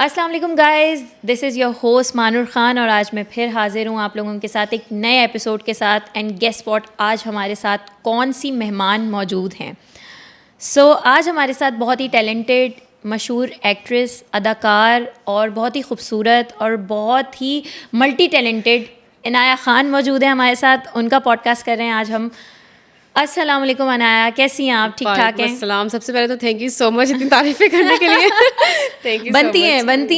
अस्सलाम वालेकुम guys, this is your host Manur Khan और आज मैं फिर हाजिर हूँ आप लोगों के साथ एक नए एपिसोड के साथ। एंड गेस व्हाट, आज हमारे साथ कौन सी मेहमान मौजूद हैं। आज हमारे साथ बहुत ही टैलेंटेड मशहूर एक्ट्रेस, अदाकार और बहुत ही खूबसूरत और बहुत ही मल्टी टैलेंटेड इनाया ख़ान मौजूद है हमारे साथ। उनका पॉडकास्ट कर रहे हैं आज हम। अस्सलाम वालेकुम अनाया, कैसी हैं आप? ठीक ठाक हैं? सलाम। सबसे पहले तो थैंक यू सो मच इतनी तारीफें करने के लिए। Thank you. बनती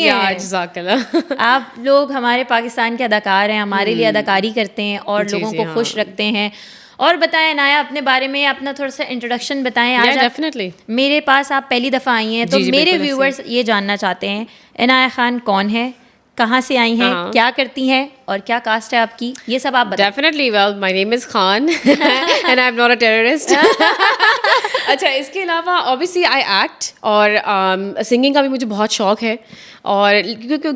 हैं जज़ाकल्लाह। आप लोग हमारे पाकिस्तान के अदाकार हैं, हमारे लिए अदाकारी करते हैं और लोगों को खुश रखते हैं। और बताएं अनाया अपने बारे में, अपना थोड़ा सा इंट्रोडक्शन बताएं। आज डेफिनेटली मेरे पास आप पहली दफ़ा आई हैं तो मेरे व्यूअर्स ये जानना चाहते हैं इनाया ख़ान कौन है, कहाँ से आई हैं, क्या करती हैं और क्या कास्ट है आपकी, ये सब आप बताएं। Definitely well my name is Khan and I am not a terrorist. अच्छा, इसके अलावा ऑब्वियसली आई एक्ट और सिंगिंग का भी मुझे बहुत शौक है। और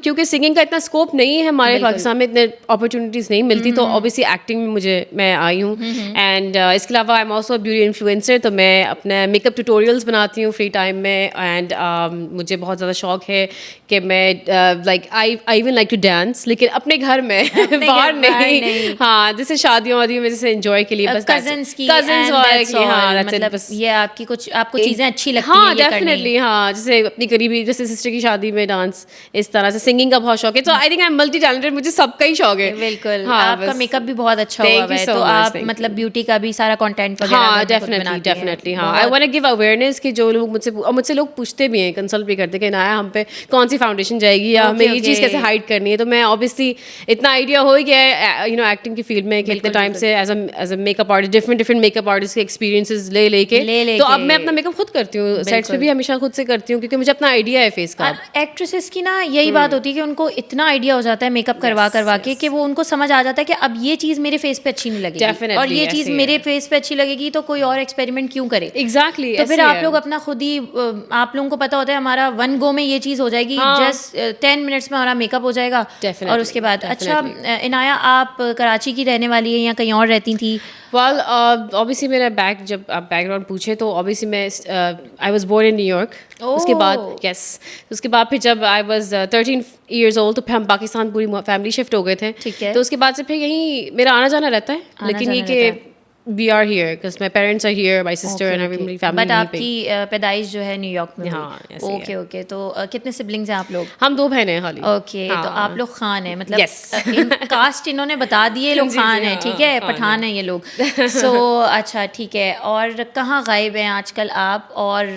क्योंकि सिंगिंग का इतना स्कोप नहीं है हमारे पाकिस्तान में, इतने अपॉर्चुनिटीज़ नहीं मिलती, तो ऑब्वियसली एक्टिंग में मैं आई हूँ। एंड इसके अलावा I am also beauty influencer, तो मैं अपने मेकअप ट्यूटोरियल्स बनाती हूँ फ्री टाइम में। एंड मुझे बहुत ज़्यादा शौक है कि मैं I even like to dance, लेकिन अपने घर में बाहर नहीं। हाँ, जैसे शादियों वादियों में जैसे एंजॉय के लिए, बस कजन्स वाले की। हाँ, मतलब ये आपकी कुछ आपको चीज़ें अच्छी लगती हैं? हाँ, डेफिनेटली। हाँ, जैसे अपनी करीबी जैसे सिस्टर की शादी में डांस, इस तरह से सिंगिंग का बहुत शौक है। तो I think I am multi talented, मुझे सबका ही शौक है। बिल्कुल। हाँ, आपका मेकअप भी बहुत अच्छा हुआ है, तो आप मतलब ब्यूटी का भी सारा कंटेंट वगैरह। हाँ, डेफिनेटली। हाँ, I want to give awareness कि जो लोग मुझसे लोग पूछते भी हैं, कंसल्ट भी करते हैं कि नया हम पे कौन सी फाउंडेशन जाएगी या हमें ये चीज़ कैसे हाइड करनी है। तो मैं ऑब्वियसली इतना आइडिया हो गया है एक्टिंग की फील्ड में खेलते टाइम से as a makeup artist, different makeup artist के एक्सपीरियंसेस लेके तो अब मैं अपना मेकअप खुद करती हूँ, सेट्स पे भी हमेशा खुद से करती हूँ, क्योंकि मुझे अपना आइडिया है फेस का। एक्ट्रेसेस की ना यही बात होती है कि उनको इतना आइडिया हो जाता है मेकअप करवा के कि वो उनको समझ आ जाता है कि अब ये चीज़ मेरे फेस पे अच्छी नहीं लगेगी और ये चीज़ मेरे फेस पे अच्छी लगेगी, तो कोई और एक्सपेरिमेंट क्यों करे। एग्जैक्टली। तो फिर आप लोग अपना खुद ही, आप लोगों को पता होता है हमारा वन गो में ये चीज़ हो जाएगी, जस्ट 10 मिनट्स में हमारा मेकअप हो जाएगा और उसके बाद। अच्छा इनाया, आप कराची की रहने वाली है या कहीं और रहती थी? वेल ऑब्वियसली मेरा जब आप बैकग्राउंड पूछे तो ऑब्वियसली मैं I was born in New York. उसके बाद उसके बाद फिर जब आई वाज 13 इयर्स ओल्ड तो फिर हम पाकिस्तान पूरी फैमिली शिफ्ट हो गए थे। ठीक है। तो उसके बाद से फिर यहीं मेरा आना जाना रहता है, लेकिन ये कि we are here because my parents are here, my sister and every family। But आपकी पैदाइश जो है न्यूयॉर्क में? हाँ, ओके। तो कितने सिबलिंग्स हैं आप लोग? हम 2 बहनें हैं खाली। ओके, तो आप लोग खान हैं, मतलब कास्ट इन्होंने बता दिए, लोग खान हैं, ठीक है, पठान हैं ये लोग। अच्छा ठीक है। और कहाँ गायब हैं आजकल आप, और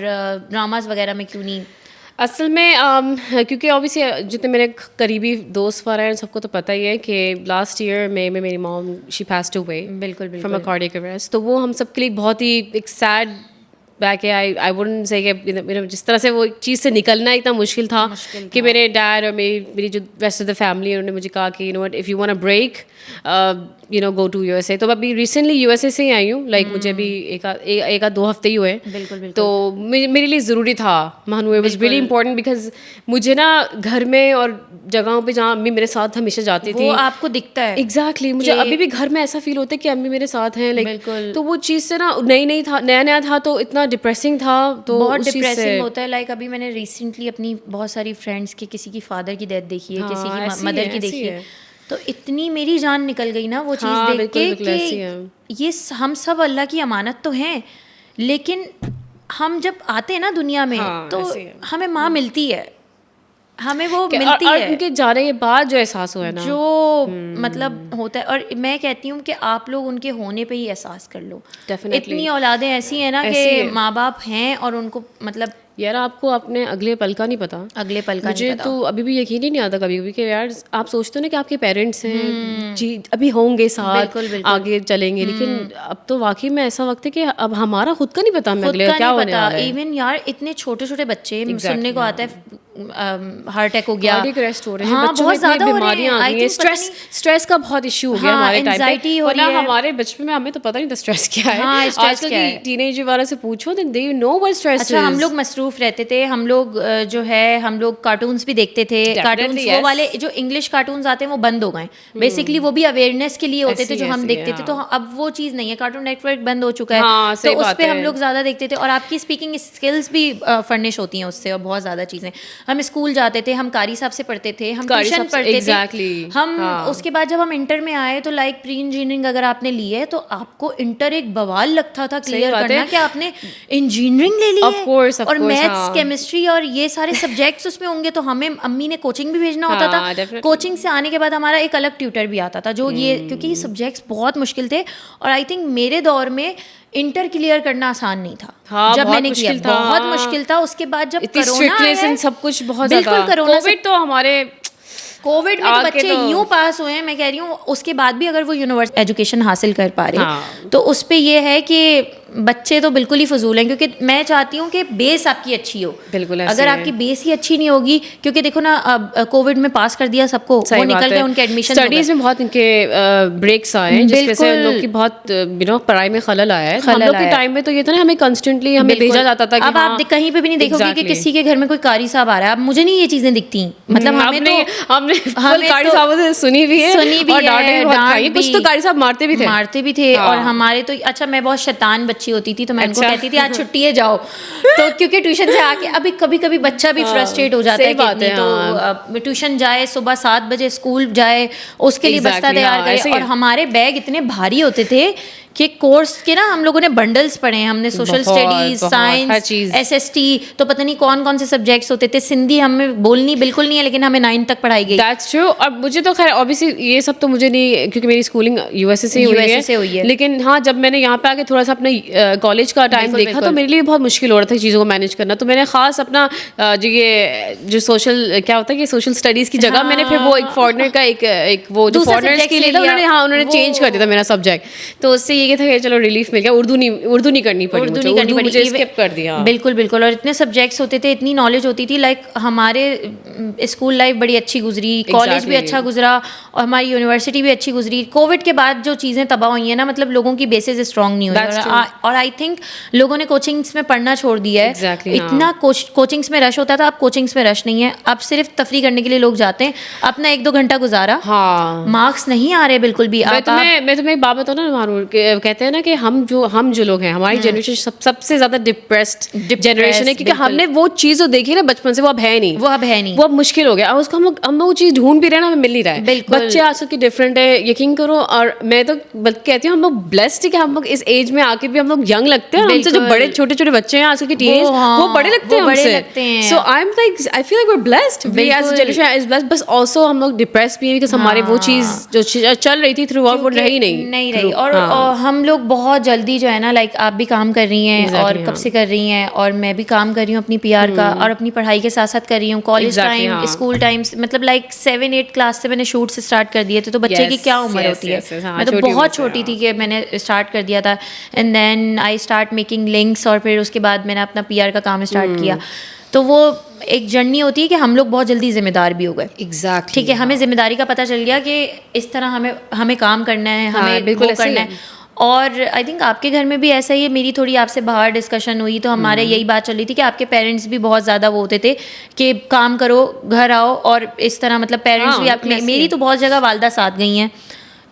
ड्रामाज वगैरह में क्यों नहीं? असल में क्योंकि ऑब्वियसली जितने मेरे करीबी दोस्त वगैरह हैं सबको तो पता ही है कि लास्ट ईयर में मेरी मॉम शी पास्ड अवे बिल्कुल फ्रॉम अ कार्डियक अरेस्ट। तो वो हम सब के लिए बहुत ही एक सैड बैक है। आई वुडंट से कि जिस तरह से वो चीज़ से निकलना इतना मुश्किल था कि मेरे डैड और मेरी जो रेस्ट ऑफ द फैमिली, उन्होंने मुझे कहा कि if you want a break go to USA. तो अभी रिसेंटली यूएसए से ही आई हूँ, लाइक मुझे अभी एक 2 हफ्ते ही हुए। बिल्कुल। तो मेरे लिए ज़रूरी था मानू, it was really important because मुझे ना घर में और जगहों पे जहाँ अम्मी मेरे साथ हमेशा जाती थी, वो आपको दिखता है। एग्जैक्टली मुझे अभी भी घर में ऐसा फील होता है कि अम्मी मेरे साथ हैं, लाइक। तो वो चीज़ से ना नया था तो इतना डिप्रेसिंग था, तो बहुत डिप्रेसिंग होता है। लाइक अभी मैंने रिसेंटली अपनी बहुत सारी फ्रेंड्स के किसी की फादर की डेथ देखी है, किसी की मदर की देखी है, तो इतनी मेरी जान निकल गई ना वो चीज़ देख के कि ये हम सब अल्लाह की अमानत तो हैं, लेकिन हम जब आते हैं ना दुनिया में तो हमें माँ मिलती है, हमें वो मिलती है। उनके जाने के बाद जो एहसास हुआ है ना, जो मतलब होता है। और मैं कहती हूँ कि आप लोग उनके होने पे ही एहसास कर लो। इतनी औलादें ऐसी हैं ना कि माँ बाप हैं और उनको मतलब यार आपको अपने अगले पल का नहीं पता। मुझे तो अभी भी यकीन ही नहीं आता कभी कभी कि यार आप सोचते हो ना कि आपके पेरेंट्स हैं जी, अभी होंगे साथ, आगे चलेंगे, लेकिन अब तो वाकई में ऐसा वक्त है कि अब हमारा खुद का नहीं पता हमें अगले क्या होने वाला है। इवन यार इतने छोटे छोटे बच्चे सुनने को आता है हार्ट अटैक हो गया, कार्डियक अरेस्ट हो रहे हैं, हाँ, बहुत ज़्यादा बीमारियां आ गई हैं, स्ट्रेस का बहुत इशू हो गया हमारे टाइम पे। और ना हमारे बचपन में हमें तो पता नहीं था स्ट्रेस क्या है। आजकल की टीनेजर वालों से पूछो तो they know what stress is. अच्छा, हम लोग मसरूफ रहते थे, हम लोग जो है हम लोग कार्टून्स भी देखते थे। कार्टून्स वो वाले जो इंग्लिश कार्टून्स आते हैं वो बंद हो गए बेसिकली, वो भी अवेयरनेस के लिए होते थे जो हम देखते थे। तो अब वो चीज़ नहीं है, कार्टून नेटवर्क बंद हो चुका है, तो उस पर हम लोग ज़्यादा देखते थे और आपकी स्पीकिंग स्किल्स भी फर्निश होती हैं उससे और बहुत ज़्यादा चीज़ें। हम स्कूल जाते थे, हम कारी साहब से पढ़ते थे, हम कारी ट्यूशन साहब से, पढ़ते exactly, थे हम। उसके बाद जब हम इंटर में आए तो लाइक प्री इंजीनियरिंग अगर आपने ली है तो आपको इंटर एक बवाल लगता था क्लियर करना कि आपने इंजीनियरिंग ले ली है और मैथ्स केमिस्ट्री और ये सारे सब्जेक्ट्स उसमें होंगे। तो हमें अम्मी ने कोचिंग भी भेजना होता था, कोचिंग से आने के बाद हमारा एक अलग ट्यूटर भी आता था जो ये, क्योंकि ये सब्जेक्ट्स बहुत मुश्किल थे। और आई थिंक मेरे दौर में इंटर क्लियर करना आसान नहीं था। हाँ, जब मैंने किया था, बहुत मुश्किल था। उसके बाद जब कोरोना आया, सब कुछ बहुत बिल्कुल कोरोना, कोविड तो हमारे कोविड में तो बच्चे यूं पास हुए हैं, मैं कह रही हूँ उसके बाद भी अगर वो यूनिवर्सिटी एजुकेशन हासिल कर पा रहे हैं तो उस पे ये है कि बच्चे तो बिल्कुल ही फजूल हैं, क्योंकि मैं चाहती हूँ कि बेस आपकी अच्छी हो। बिल्कुल, अगर आपकी बेस ही अच्छी नहीं होगी, क्योंकि देखो ना अब कोविड में पास कर दिया सबको, वो निकल गए, उनके एडमिशन स्टडीज में बहुत इनके ब्रेक्स आए हैं जिससे से लोग की बहुत पढ़ाई में खलल आया है। हम लोग के टाइम में तो ये था ना, हमें कंस्टेंटली हमें भेजा जाता था कि अब आप कहीं पे भी नहीं देखोगे कि किसी के घर में कोई कारी साहब आ रहा है। अब मुझे नहीं ये चीजें दिखती, मतलब हमने कारी साहब से सुनी भी है और डांटे भी बहुत खाई। कुछ तो कारी साहब मारते भी थे और हमारे तो अच्छा, मैं बहुत शैतान बच्ची होती थी तो मैं कहती थी आज छुट्टी है जाओ, तो क्योंकि ट्यूशन से आके अभी कभी कभी बच्चा भी फ्रस्ट्रेट हो जाता है कि तो ट्यूशन जाए, सुबह 7 बजे स्कूल जाए, उसके लिए बस्ता तैयार करे। और हमारे बैग इतने भारी होते थे कि कोर्स के ना हम लोगों ने बंडल्स पढ़े हैं, हमने सोशल स्टडीज, साइंस, एसएसटी, तो पता नहीं कौन कौन से सब्जेक्ट्स होते थे। सिंधी हमें बोलनी बिल्कुल नहीं है, लेकिन हमें 9 तक पढ़ाई गई। That's true. और मुझे तो खैर ऑब्वियसली ये सब तो मुझे नहीं, क्योंकि मेरी स्कूलिंग यूएसए से हुई है। लेकिन हाँ, जब मैंने यहाँ पे आके थोड़ा सा अपने कॉलेज का टाइम देखा तो मेरे लिए बहुत मुश्किल हो रहा था चीज़ों को मैनेज करना। तो मैंने खास अपना जो सोशल क्या होता है कि सोशल स्टडीज़ की जगह मैंने फिर वो एक फॉरेनर का एक वो जो फॉरेनर्स के लिए था उन्होंने चेंज कर दिया था मेरा सब्जेक्ट। तो उससे ये था कि चलो रिलीफ मिल गया, उर्दू नहीं करनी पड़ी, मुझे स्किप कर दिया। बिल्कुल बिल्कुल। और इतने सब्जेक्ट्स होते थे, इतनी नॉलेज होती थी। लाइक हमारे स्कूल लाइफ बड़ी अच्छी गुजरी, कॉलेज भी अच्छा गुजरा और हमारी यूनिवर्सिटी भी अच्छी गुजरी। कोविड के बाद जो चीज़ें तबाह हुई हैं ना, मतलब लोगों की बेसिस स्ट्रांग नहीं हुई और आई थिंक लोगों ने कोचिंग्स में पढ़ना छोड़ दिया है। इतना कोचिंग्स में रश होता था, अब कोचिंग्स में रश नहीं है। अब सिर्फ तफरी करने के लिए लोग जाते हैं, अपना 1-2 घंटा गुजारा, मार्क्स नहीं आ रहे बिल्कुल भी। मैं तुम्हें एक बात बताऊँ ना मारूर, कहते हैं ना कि हम जो लोग हैं, हमारी जनरेशन सबसे ज्यादा डिप्रेस्ड जनरेशन है, क्योंकि हमने वो चीज जो देखी ना बचपन से, वो अब है नहीं, वो अब मुश्किल हो गया। अब उसको हम लोग चीज ढूंढ भी रहे हैं ना, हमें मिल नहीं रहा है। बच्चे आजकल की डिफरेंट है, यकीन करो। और मैं तो कहती हूँ हम लोग ब्लेस्ड है कि हम लोग इस एज में आके भी हम लोग यंग लगते हैं। हमसे जो बड़े छोटे छोटे बच्चे हैं आजकल के टीनेज, वो बड़े लगते हैं हमसे। So I feel like we are blessed, we as a generation is blessed. बस आल्सो हम लोग डिप्रेस भी हैं बिकॉज़ हमारे वो चीज जो चल रही थी थ्रू आउट वो रही नहीं। और हम लोग बहुत जल्दी जो है ना, लाइक आप भी काम कर रही हैं और कब से कर रही हैं, और मैं भी काम कर रही हूँ अपनी पीआर का, और अपनी पढ़ाई के साथ साथ कर रही हूँ। कॉलेज टाइम, स्कूल टाइम्स, मतलब लाइक 7-8 क्लास से मैंने शूट से स्टार्ट कर दिए थे। तो बच्चे की क्या उम्र होती है, मैं तो बहुत छोटी थी कि मैंने स्टार्ट कर दिया था। And then I start making links, और फिर उसके बाद मैंने अपना पीआर का काम स्टार्ट किया। तो वो एक जर्नी होती है कि हम लोग बहुत जल्दी जिम्मेदार भी हो गए। एग्जैक्टली, ठीक है, हमें जिम्मेदारी का पता चल गया कि इस तरह हमें काम करना है, हमें बिल्कुल करना है। और आई थिंक आपके घर में भी ऐसा ही है। मेरी थोड़ी आपसे बाहर डिस्कशन हुई तो हमारे यही बात चल रही थी कि आपके पेरेंट्स भी बहुत ज़्यादा वो होते थे कि काम करो, घर आओ, और इस तरह मतलब पेरेंट्स भी आप, मेरी तो बहुत जगह वालदा साथ गई हैं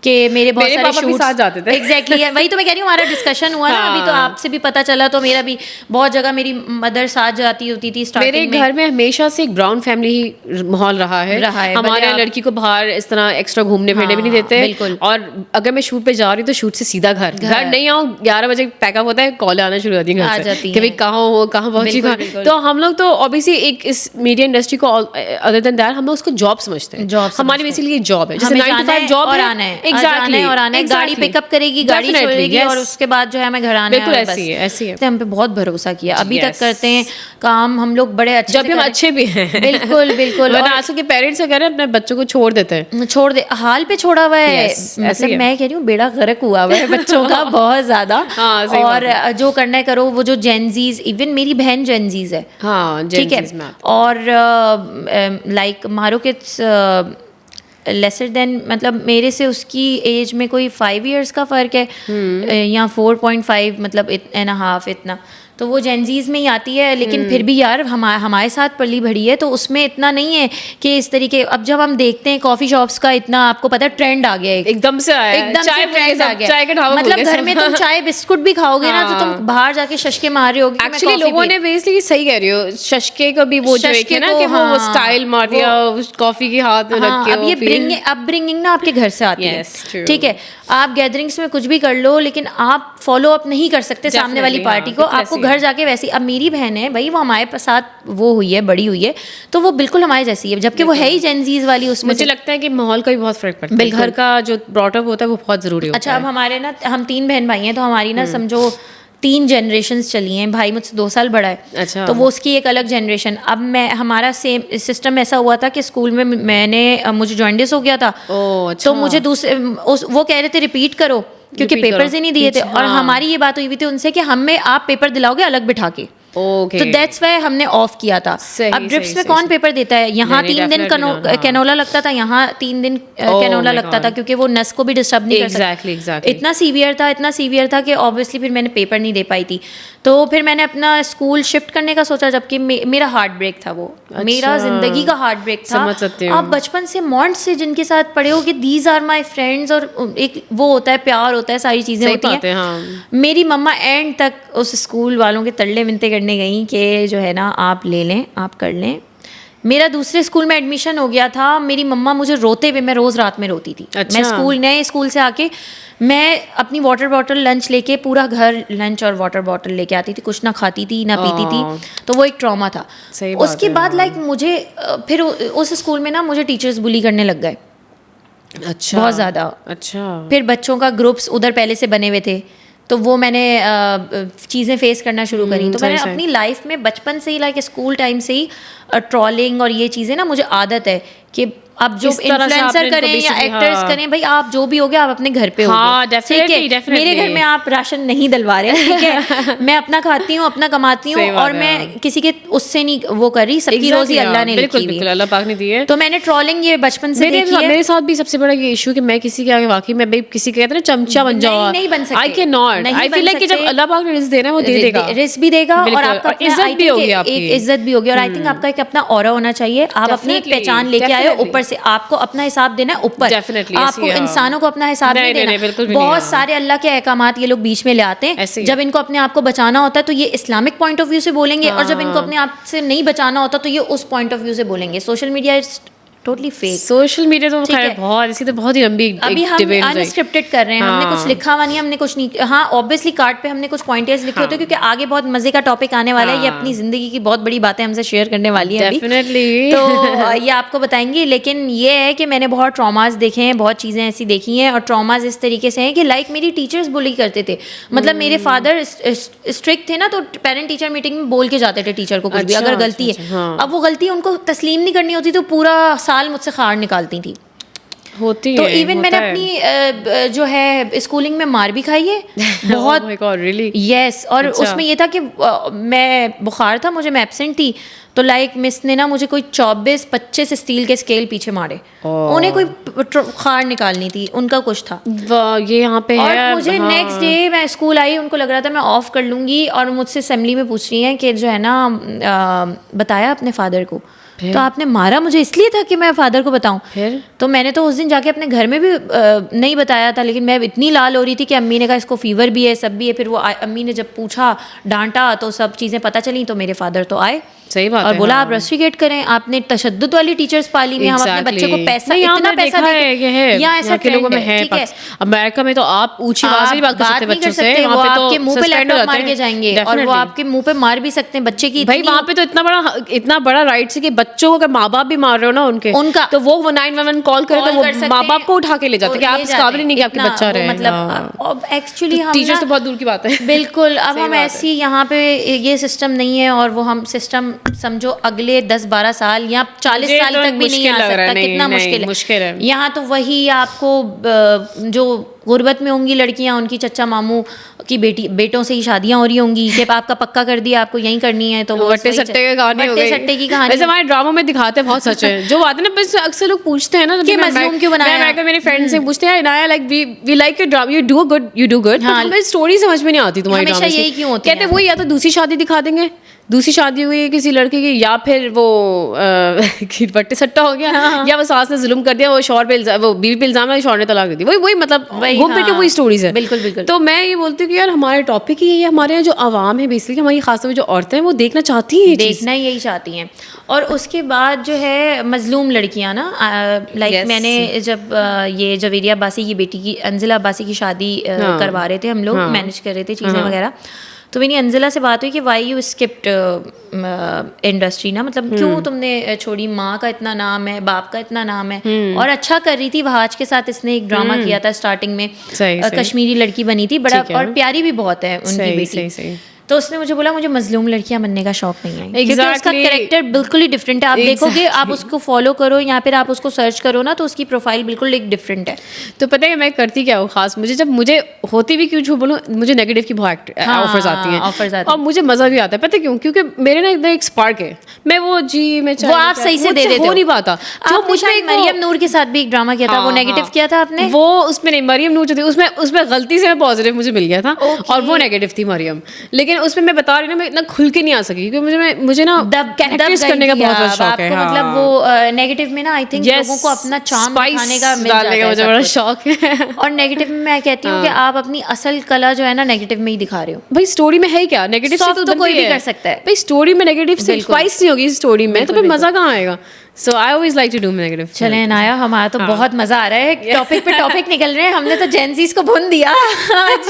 कि मेरे बहुत सारे शूट्स साथ जाते थे। एग्जैक्टली वही तो मैं कह रही हूँ, हमारा डिस्कशन हुआ ना अभी, तो आपसे भी पता चला। तो मेरा भी बहुत जगह मेरी मदर साथ जाती होती थी स्टार्टिंग में। मेरे घर में हमेशा से एक ब्राउन फैमिली ही माहौल रहा है। हमारे लड़की को बाहर इस तरह एक्स्ट्रा घूमने फिरने भी नहीं देते। बिल्कुल। और अगर मैं शूट पे जा रही हूँ तो शूट से सीधा घर नहीं आऊँ, 11 बजे पैकअप होता है, कॉल आना शुरू होती है कि भाई कहाँ हो, कहाँ पहुंची। तो हम लोग तो ऑब्वियसली एक इस मीडिया इंडस्ट्री को अदर देन दैट हम लोग उसको जॉब समझते हैं। हमारी बेसिकली जॉब है, जैसे 9 to 5 जॉब है। एग्जैक्टली। और गाड़ी पिकअप करेगी, गाड़ी छोड़ेगी, और उसके बाद जो है मैं घर आना है। बिल्कुल ऐसी है। हम पे बहुत भरोसा किया, अभी तक करते हैं काम हम लोग बड़े अच्छे, जब हम अच्छे भी हैं। बिल्कुल बिल्कुल। और आजकल के पेरेंट्स अगर अपने बच्चों को छोड़ देते हैं, छोड़ दे, हाल पे छोड़ा हुआ है। मतलब मैं कह रही हूँ बेड़ा गर्क हुआ हुआ है बच्चों का बहुत ज्यादा। और जो करना है करो। वो जो जेनजीज, इवन मेरी बहन जेनजीज है, ठीक है, और लाइक मारो किड्स लेसर देन, मतलब मेरे से उसकी एज में कोई 5 years का फ़र्क है, या 4.5 मतलब 1.5 इतना। तो वो जेनजीज में ही आती है, लेकिन फिर भी यार हमारे साथ पली भड़ी है, तो उसमें इतना नहीं है कि इस तरीके। अब जब हम देखते हैं कॉफी शॉप्स का, इतना आपको पता है ट्रेंड आ गया है, एकदम से आया है, एकदम चाय से ट्रेंड आ गया, चाय के ढाबा मतलब घर में तुम चाय बिस्कुट भी खाओगे ना, तो तुम बाहर जाके शशके मार रहे होगे। एक्चुअली लोगों ने बेसिकली सही कह रही हो, शशके का भी वो जो एक है ना कि वो स्टाइल मार दिया कॉफी के हाथ में रख के। अब ये अपब्रिंगिंग ना आपके घर से आती है, ठीक है। आप गैदरिंग्स में कुछ भी कर लो, लेकिन आप फॉलो अप नहीं कर सकते सामने वाली पार्टी को। आपको घर जाके वैसी, अब मेरी बहन है भाई, वो हमारे साथ वो हुई है, बड़ी हुई है, तो वो बिल्कुल हमारे जैसी है, जबकि वो है ही जेनजीज वाली। उसमें मुझे लगता है कि माहौल का भी बहुत फर्क पड़ता है, घर का जो ब्रॉटअप होता है वो बहुत जरूरी होता है। अच्छा, अब हमारे ना, हम 3 बहन भाई हैं, तो हमारी ना समझो 3 जनरेशंस चली हैं। भाई मुझसे 2 साल बड़ा है, अच्छा, तो वो उसकी एक अलग जनरेशन। अब हमारा सेम सिस्टम ऐसा हुआ था कि स्कूल में मुझे जॉइंडिस हो गया था। अच्छा। तो मुझे वो कह रहे थे रिपीट करो, क्योंकि पेपर्स ही नहीं दिए थे। और हमारी ये बात हुई हुई थी उनसे कि हमें आप पेपर दिलाओगे अलग बिठा के, तो दैट्स वाई हमने ऑफ किया था। अब ड्रिप्स में कौन पेपर देता है? यहाँ 3 दिन कैनोला लगता था, यहाँ 3 दिन कैनोला लगता था, क्योंकि वो नस को भी डिस्टर्ब नहीं कर सकता। इतना सीवियर था कि ऑब्वियसली फिर मैंने पेपर नहीं दे पाई थी। तो फिर मैंने अपना स्कूल शिफ्ट करने का सोचा, जबकि मेरा हार्ट ब्रेक था वो। मेरा जिंदगी का हार्ट ब्रेक था। आप बचपन से मॉन्ट से जिनके साथ पढ़े हो कि दीज आर माई फ्रेंड्स, और एक वो होता है, प्यार होता है, सारी चीजें होती हैं। मेरी मम्मा एंड तक उस स्कूल वालों के तल्ले मिनते करने गई कि जो है ना आप ले लें, आप कर लें। मेरा दूसरे स्कूल में एडमिशन हो गया था। मेरी मम्मा मुझे रोते हुए, मैं रोज रात में रोती थी। अच्छा। मैं नए स्कूल से आके मैं अपनी वाटर बॉटल लंच लेके, पूरा घर लंच और वाटर बॉटल लेके आती थी, कुछ ना खाती थी ना पीती थी। तो वो एक ट्रॉमा था। उसके बाद मुझे फिर उस स्कूल में ना मुझे टीचर्स बुली करने लग गए। अच्छा, बहुत ज़्यादा। अच्छा। फिर बच्चों का ग्रुप्स उधर पहले से बने हुए थे, तो वो मैंने चीज़ें फेस करना शुरू करी। तो मैंने अपनी लाइफ में बचपन से ही स्कूल टाइम से ही ट्रॉलिंग और ये चीज़ें ना मुझे आदत है कि अब जो इन्फ्लुएंसर करें या एक्टर्स करें, भाई आप जो भी होगे आप अपने घर पे होगे, ठीक है। मेरे घर में आप राशन नहीं डलवा रहे, ठीक है। मैं अपना खाती हूँ, अपना कमाती हूँ, और मैं किसी के उससे नहीं वो कर रही। सबकी रोजी अल्लाह ने लिखी हुई है, अल्लाह पाक ने दी है। तो मैंने ट्रॉलिंग ये बचपन से देखी है। मेरे साथ भी सबसे बड़ा ये इशू कि मैं किसी के आगे वाकई में किसी के कहते हैं ना चमचा बन जाओ, नहीं बन सकते। I can not. I feel like कि जब अल्लाह पाक ने रिस्क देना है वो दे देगा, रिस्क भी देगा, और आपका इज्जत भी होगी, आपकी इज्जत भी होगी। और आई थिंक आपका एक अपना ऑरा होना चाहिए। आप अपनी एक पहचान लेके आए हो, ऊपर से आपको अपना हिसाब देना है ऊपर। आपको इंसानों को अपना हिसाब नहीं देना। बहुत सारे अल्लाह के अहकामात ये लोग बीच में ले आते हैं। जब इनको अपने आप को बचाना होता है तो ये इस्लामिक पॉइंट ऑफ व्यू से बोलेंगे, और जब इनको अपने आप से नहीं बचाना होता तो ये उस पॉइंट ऑफ व्यू से बोलेंगे। Social media is totally fake. Social media तो खैर बहुत, इसकी तो बहुत ही लंबी अभी हम अनस्क्रिप्टेड कर रहे हैं। हमने कुछ लिखा हुआ नहीं, हमने कुछ नहीं। हाँ, ऑब्वियसली कार्ड पे हमने कुछ पॉइंटर्स लिखे होते हैं, क्योंकि आगे बहुत मजे का टॉपिक आने वाला है। ये अपनी जिंदगी की बहुत बड़ी बातें हमसे शेयर करने वाली है डेफिनेटली। तो ये आपको बताएंगी। लेकिन ये है कि मैंने बहुत ट्रॉमास देखे हैं, बहुत चीज़ें ऐसी देखी हैं, और ट्रॉमास इस तरीके से हैं कि मेरी टीचर्स बुली करते थे। मतलब मेरे फादर स्ट्रिक्ट थे ना, तो पेरेंट टीचर मीटिंग में बोल के जाते थे टीचर को कुछ भी अगर गलती है। अब वो गलती उनको तस्लीम नहीं करनी होती, तो पूरा साल मुझसे खाड़ निकालती थी। होती तो है, इवन मैंने अपनी जो है स्कूलिंग में मार भी खाई है बहुत। oh my God, really? Yes. और उसमें ये था कि मैं बुखार था मुझे, मैं एब्सेंट थी, तो मिस ने ना मुझे कोई 24-25 स्टील के स्केल पीछे मारे। उन्हें कोई खार निकालनी थी, उनका कुछ था ये यहाँ पे और है। मुझे नेक्स्ट डे मैं स्कूल आई, उनको लग रहा था मैं ऑफ कर लूँगी, और मुझसे असेंबली में पूछ रही हैं कि जो है ना बताया अपने फादर को। तो आपने मारा मुझे इसलिए था कि मैं फादर को बताऊं। फिर तो मैंने तो उस दिन जाके अपने घर में भी नहीं बताया था, लेकिन मैं इतनी लाल हो रही थी कि अम्मी ने कहा इसको फीवर भी है, सब भी है। फिर वो अम्मी ने जब पूछा, डांटा, तो सब चीज़ें पता चली। तो मेरे फादर तो आए, सही बात और है, बोला आप रस्टिकेट करें, आपने तशद्दुद वाली टीचर्स पाली में। हम अपने बच्चे को पैसा, इतना पैसा देके, यहाँ ऐसा के लोगों में है। ठीक है, अमेरिका में तो आप ऊंची आवाज से बात कर सकते हैं बच्चों से, वो आपके मुंह पे लैपटॉप मार के जाएंगे, और वो आपके मुंह पे मार भी सकते हैं बच्चे की। भाई वहाँ पे तो इतना बड़ा राइट है कि बच्चों को अगर माँ बाप भी मार रहे हो ना उनका, तो वो 911 कॉल करे तो वो माँ बाप को उठा के ले जाते हैं कि आप इस काबिल नहीं कि आपके बच्चा रहे। मतलब एक्चुअली हम टीचर्स तो बहुत दूर की बात है। बिल्कुल। अब हम ऐसी यहाँ पे ये सिस्टम नहीं है, और वो हम सिस्टम समझो अगले 10-12 साल या 40 साल तक भी नहीं आ सकता। कितना मुश्किल है। यहाँ तो वही आपको जो गुर्बत में होंगी लड़कियाँ, उनकी चचा मामू कि बेटों से ही शादियां हो रही होंगी कि आपका पक्का कर दिया, आपको यहीं करनी है, तो वो वट्टे सट्टे की कहानी हो गई। वट्टे सट्टे की कहानी। वैसे हमारे ड्रामा में दिखाते हैं, बहुत सच है जो बात है ना। बस अक्सर लोग पूछते हैं ना कि मजलूम क्यों बनाया, मेरे फ्रेंड से पूछते हैं Inaya like we like your drama, you do good, हमें स्टोरी समझ में नहीं आती तुम्हारी ड्रामा हमेशा यही क्यों होती है? कहते वही, या तो दूसरी शादी दिखा देंगे, दूसरी शादी हुई है किसी लड़के की, या फिर वो बट्टे सट्टा हो गया, या वो सास ने जुल्म कर दिया, वो शौहर पे वो बीवी पे इल्जाम है, शौहर ने तलाक दे दी, वही मतलब घूम फिर के वही स्टोरीज है। बिल्कुल बिल्कुल। तो मैं ये बोलती हूँ कि यार हमारे टॉपिक ही ये, हमारे यहाँ जो आवाम है बेसिकली, हमारी खासतौर में जो औरतें हैं वो देखना चाहती हैं, देखना यही चाहती हैं। और उसके बाद जो है मजलूम लड़कियां ना, लाइक मैंने जब ये जवेरिया अब्बासी की बेटी की, अंजिला अब्बासी की शादी करवा रहे थे हम लोग, मैनेज कर रहे थे चीज़ें वगैरह, तो मेरी अंजिला से बात हुई कि वाई यू स्किप्ड इंडस्ट्री ना, मतलब क्यों तुमने छोड़ी, माँ का इतना नाम है, बाप का इतना नाम है, और अच्छा कर रही थी। वहाज के साथ इसने एक ड्रामा किया था स्टार्टिंग में, कश्मीरी लड़की बनी थी, बड़ा और प्यारी भी बहुत है उनकी बेटी। तो उसने मुझे बोला मुझे मजलूम लड़कियां बनने का शौक नहीं है, क्योंकि उसका कैरेक्टर बिल्कुल ही डिफरेंट है। आप देखोगे, आप उसको फॉलो करो या फिर आप उसको सर्च करो ना, तो उसकी प्रोफाइल बिल्कुल एक डिफरेंट है। तो पता है मैं करती क्या हूँ खास, मुझे होती भी क्यों झूठ बोलूँ, मुझे नेगेटिव की बहुत ऑफर्स आती हैं, और मुझे मजा भी आता है। पता है क्यों? क्योंकि मेरे ना एकदम एक स्पार्क है, मैं वो आप सही से दे देते हो नहीं पाता। जो मुझे मरियम नूर के साथ भी एक ड्रामा किया था, वो नेगेटिव किया था आपने, वो उसमें नहीं, मरियम नूर जो थी उसमें गलती से पॉजिटिव मुझे मिल गया था, और वो नेगेटिव थी मरियम। लेकिन उसमें मैं बता रही ना, मैं इतना खुल के नहीं आ सकी, क्योंकि मुझे ना कैरेक्टर्स करने का बहुत शौक है। मतलब वो नेगेटिव में ना आई थिंक लोगों को अपना चार्म दिखाने का मिल जाता है, मुझे बड़ा शौक है। और नेगेटिव में मैं कहती हूँ कि आप अपनी असल कला जो है ना नेगेटिव में ही दिखा रहे हो। भाई स्टोरी में है क्या नेगेटिव से तो कोई भी कर सकता है भाई, स्टोरी में नेगेटिव से स्पाइस नहीं होगी स्टोरी में, तो फिर मजा कहाँ आएगा? So I always like to do negative. चले नाया, हमारा तो बहुत मजा आ रहा है, टॉपिक पे टॉपिक निकल रहे हैं, हमने तो जेंजीज को भून दिया आज।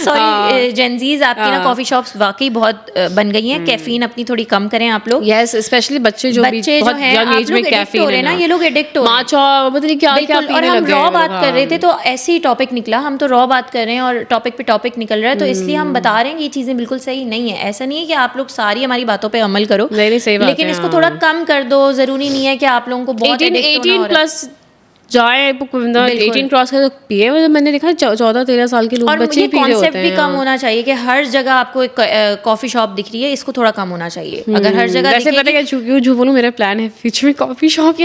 सॉरी जेंजीज, आपकी ना कॉफी शॉप्स वाकई बहुत बन गई हैं, कैफीन अपनी थोड़ी कम करें आप लोग। यस, स्पेशली बच्चे जो हैं यंग एज में कैफीन हो रहे हैं ना, ये लोग एडिक्ट हो रहे हैं, माचा पता नहीं क्या क्या पीने लगे। और हम रॉ बात कर रहे थे तो ऐसे ही टॉपिक निकला, हम तो रॉ बात कर रहे हैं और टॉपिक पे टॉपिक निकल रहा है, तो इसलिए हम बता रहे हैं कि ये चीजें बिल्कुल सही नहीं है। ऐसा नहीं है कि आप लोग सारी हमारी बातों पे अमल करो, लेकिन इसको थोड़ा कम कर दो। जरूरी नहीं है कि आप लोगों को 18 प्लस जाए, 18 क्रॉस कर तो पिए, मैंने देखा 14-13 साल के लोग बच्चे पी रहे होते हैं। कॉन्सेप्ट भी कम होना चाहिए कि हर जगह आपको एक कॉफी शॉप दिख रही है, इसको थोड़ा कम होना चाहिए। अगर हर जगह वैसे पता है क्यों झूठ बोलूं, मेरा प्लान है फ्यूचर में कॉफी शॉप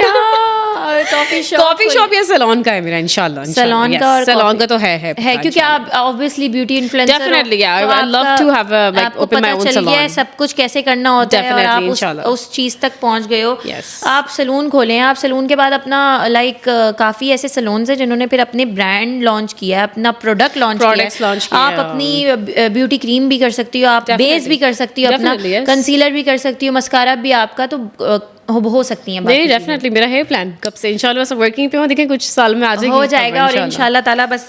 कॉफी शॉप या सैलून का है मेरा, इंशाल्लाह। सैलून का और सैलून का तो है क्योंकि आप obviously beauty influencer, definitely I love to have like open my own salon, सब कुछ कैसे करना होता है, और आप उस चीज तक पहुंच गए हो। आप सैलून खोलें, आप सैलून के बाद अपना लाइक काफी ऐसे सैलून्स हैं जिन्होंने फिर अपने ब्रांड लॉन्च किया है, अपना प्रोडक्ट लॉन्च किया है। आप अपनी ब्यूटी क्रीम भी कर सकती हो, आप बेस भी कर सकती हो, अपना कंसीलर भी कर सकती हो, मस्कारा भी आपका तो हो सकती हैं। नहीं, डेफिनेटली मेरा है प्लान कब से, इंशाल्लाह सब वर्किंग पे हो, देखें कुछ साल में आ जाएगी, हो जाएगा। और इंशाल्लाह ताला बस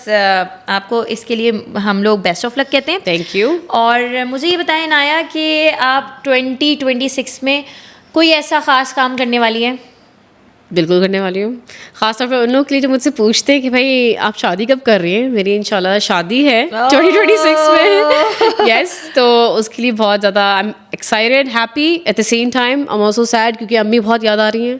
आपको इसके लिए हम लोग बेस्ट ऑफ लक कहते हैं। Thank you. और मुझे ये बताएं नाया कि आप 2026 में कोई ऐसा खास काम करने वाली हैं? बिल्कुल करने वाली हूँ, खासतौर पर उन लोगों के लिए जो मुझसे पूछते हैं कि भाई आप शादी कब कर रही हैं। मेरी इंशाल्लाह शादी है 2026 में। यस, तो उसके लिए बहुत ज़्यादा I am excited, happy at the same time. I am also sad क्योंकि अम्मी बहुत याद आ रही हैं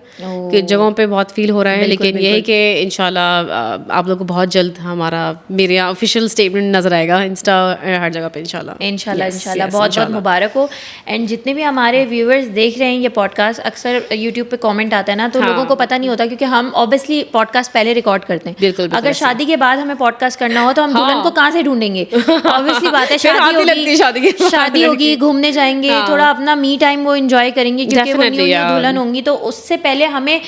कि जगहों पे बहुत फील हो रहा है, लेकिन यही कि इंशाल्लाह आप लोग को बहुत जल्द हमारा मेरे यहाँ ऑफिशियल स्टेटमेंट नजर आएगा इंस्टा हर जगह पे इंशाल्लाह। इंशाल्लाह बहुत बहुत मुबारक हो। एंड जितने भी हमारे व्यूअर्स देख रहे हैं ये पॉडकास्ट, अक्सर यूट्यूब पे कमेंट आता है ना, तो लोगों को पता नहीं होता, क्योंकि हम ऑब्वियसली पॉडकास्ट पहले रिकॉर्ड करते हैं। बिल्कुल, अगर शादी के बाद हमें पॉडकास्ट करना हो तो हम दुल्हन को कहाँ से ढूंढेंगे? ऑब्वियसली बात है, शादी होगी, घूमने जाएंगे, थोड़ा अपना मी टाइम वो एंजॉय करेंगे, क्योंकि वो न्यू दुल्हन होंगी, तो उससे पहले हमें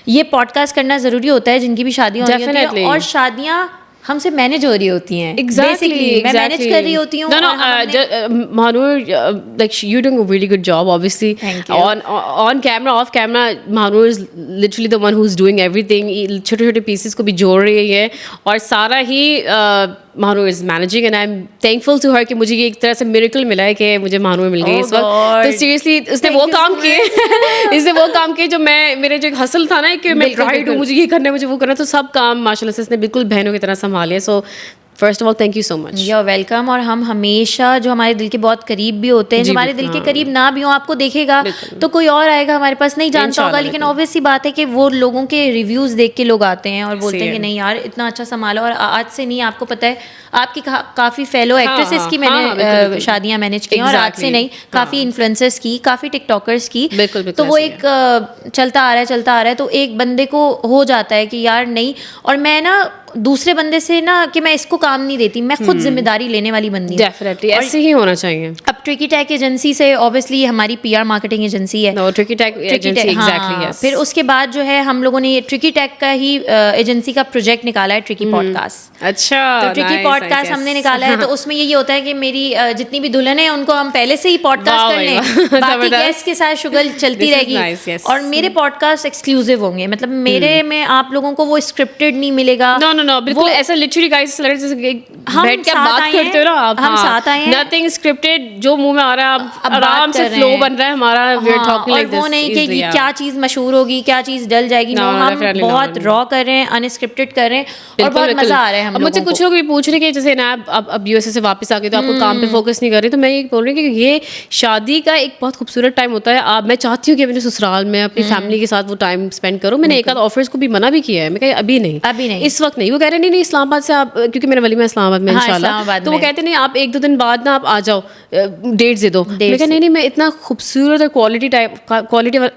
ये पॉडकास्ट करना जरूरी होता है जिनकी भी शादियां हो रही होती हैं, और शादियां हमसे मैनेज हो रही होती हैं। Exactly. मैं मैनेज कर रही होती हूँ। Mahanur, like you're doing a really good job, obviously. Thank you. On camera, off camera, Mahanur is literally the one who's doing everything. छोटे-छोटे pieces को भी जोड़ रही है, और सारा ही Mahanur is managing, and I'm thankful to her कि मुझे ये एक तरह से miracle मिला है कि मुझे Mahanur मिल गई इस वक्त। तो seriously उसने वो काम किए इसने वो काम किए जो मेरे जो एक हसल था ना कि मैं ब्राइड हूँ, मुझे ये करना है, मुझे वो करना है, तो सब काम माशाल्लाह से इसने बिल्कुल बहनों की तरह संभाले। So first of all thank you so much. You are welcome. और हम हमेशा जो हमारे दिल के बहुत करीब भी होते हैं, जो हमारे दिल के करीब ना भी हो, आपको देखेगा तो कोई और आएगा हमारे पास, नहीं जानता होगा, लेकिन ऑब्वियस सी बात है कि वो लोगों के रिव्यूज़ देख के लोग आते हैं और बोलते हैं कि नहीं यार इतना अच्छा संभाला। और आज से नहीं, आपको पता है आपकी काफ़ी फेलो एक्ट्रेसेस की मैंने शादियाँ मैनेज की, और आज से नहीं, काफ़ी इन्फ्लुएंसर्स की, काफ़ी टिकटॉकर्स की। तो वो एक चलता आ रहा है, तो एक बंदे को हो जाता है कि यार नहीं। और मैं ना दूसरे बंदे से ना कि मैं इसको काम नहीं देती, मैं खुद जिम्मेदारी लेने वाली बंदी हूँ। डेफिनेटली ऐसे ही होना चाहिए। अब ट्रिकी टैक एजेंसी से ऑब्वियसली हमारी पीआर मार्केटिंग एजेंसी है। ट्रिकी टैक एजेंसी, एग्जैक्टली, यस। फिर उसके बाद जो है हम लोगों ने ये ट्रिकी टैक का ही एजेंसी का प्रोजेक्ट निकाला है, ट्रिकी पॉडकास्ट। अच्छा, तो ट्रिकी पॉडकास्ट हमने निकाला है। तो उसमें यही होता है कि मेरी जितनी भी दुल्हन है उनको हम पहले से ही पॉडकास्ट कर लें, बाकी गेस्ट के साथ शुगल चलती रहेगी। और मेरे पॉडकास्ट एक्सक्लूसिव होंगे, मतलब मेरे में आप लोगों को वो स्क्रिप्टेड नहीं मिलेगा। नो, बिल्कुल ऐसा लिटरली गाइस बैठ के बात करते हो ना आप, हम साथ आए हैं, नथिंग स्क्रिप्टेड, जो मुंह में आ रहा है आप आराम से फ्लो बन रहा है हमारा, we are talking like this. और वो नहीं कि क्या चीज मशहूर होगी, क्या चीज डल जाएगी। नो, हम बहुत रॉ कर रहे हैं, अनस्क्रिप्टेड कर रहे हैं, और बहुत मजा आ रहा है हम लोगों को। मुझसे कुछ लोग भी पूछ रहे हैं कि जैसे ना अब यूएसए से वापस आ गए तो आपको काम पे फोकस नहीं कर रहे, तो मैं ये बोल रही हूँ कि ये शादी का एक बहुत खूबसूरत टाइम होता है। मैं चाहती हूँ कि अपने ससुराल में अपनी फैमिली के साथ वो टाइम स्पेंड करो। मैंने एक आध ऑफर्स को भी मना भी किया है, मैं कहा अभी नहीं, इस वक्त नहीं। वो कह रहे नहीं इस्लामाबाद से आप, क्योंकि मेरा वलीमा इस्लामाबाद में इंशाल्लाह, तो वो कहते नहीं आप 1-2 दिन बाद ना आप आ जाओ, डेट्स दे दो। मैं कहा नहीं, मैं इतना खूबसूरत और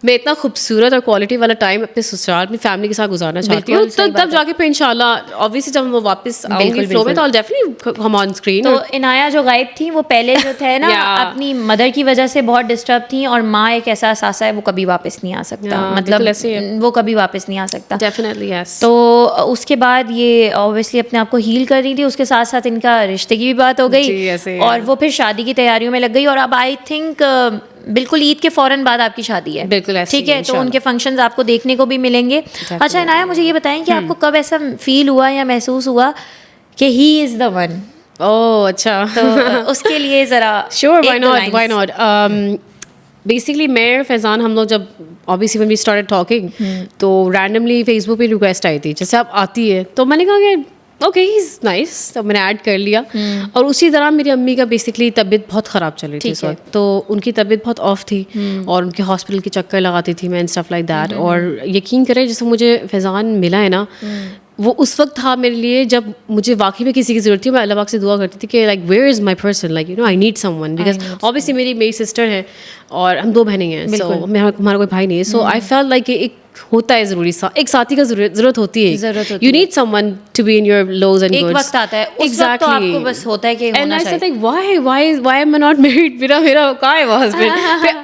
मैं इतना खूबसूरत और क्वालिटी वाला टाइम अपने ससुराल अपनी फैमिली के साथ गुजारना चाहती हूँ। तो तब जाके फिर इंशाल्लाह ऑब्वियसली जब वो वापस आऊंगी फ्लो में, तो I definitely come on screen. तो इनाया जो गायब थी, वो पहले जो थे ना अपनी मदर की वजह से बहुत डिस्टर्ब थी, और माँ एक ऐसा सासा है वो कभी वापस नहीं आ सकता, मतलब वो कभी वापस नहीं आ सकता। Definitely yes. तो उसके बाद ये ऑब्वियसली अपने आप को हील कर रही थी, उसके साथ साथ इनका रिश्ते की भी बात हो गई, और वो फिर शादी की तैयारियों में लग गई। और अब आई थिंक बिल्कुल ईद के फौरन बाद आपकी शादी है, बिल्कुल ठीक है, तो उनके फंक्शंस आपको देखने को भी मिलेंगे। अच्छा इनाया, मुझे ये बताएं कि आपको कब ऐसा फील हुआ या महसूस हुआ कि ही इज द वन? ओह अच्छा, तो उसके लिए जरा श्योर, व्हाई नॉट। बेसिकली मैं फैज़ान, हम लोग जब obviously when we started talking, तो रैंडमली फेसबुक पे रिक्वेस्ट आई थी जैसे आप आती है, तो मैंने कहा कि ओके ही इज़ नाइस, तो मैंने ऐड कर लिया। और उसी दौरान मेरी अम्मी का बेसिकली तबीयत बहुत ख़राब चल रही थी इस वक्त, तो उनकी तबीयत बहुत ऑफ थी और उनके हॉस्पिटल के चक्कर लगाती थी मैं एंड स्टफ लाइक दैट। और यकीन करें जैसे मुझे फैज़ान मिला है ना, वो उस वक्त था मेरे लिए जब मुझे वाकई में किसी की ज़रूरत थी। मैं अल्लाह पाक से दुआ करती थी कि like where is my person, like you know I need someone, because obviously मेरी सिस्टर है और हम 2 बहनें हैं, सो हमारा कोई भाई नहीं है। सो आई फेल्ट लाइक एक होता है ज़रूरी सा एक साथी का ज़रूरत होती है, you need someone to be in your lows and goods. एक वक्त आता है, उस वक्त तो आपको बस होता है कि होना चाहिए। And I like why am I not married, मेरा कहाँ है वो हस्बैंड।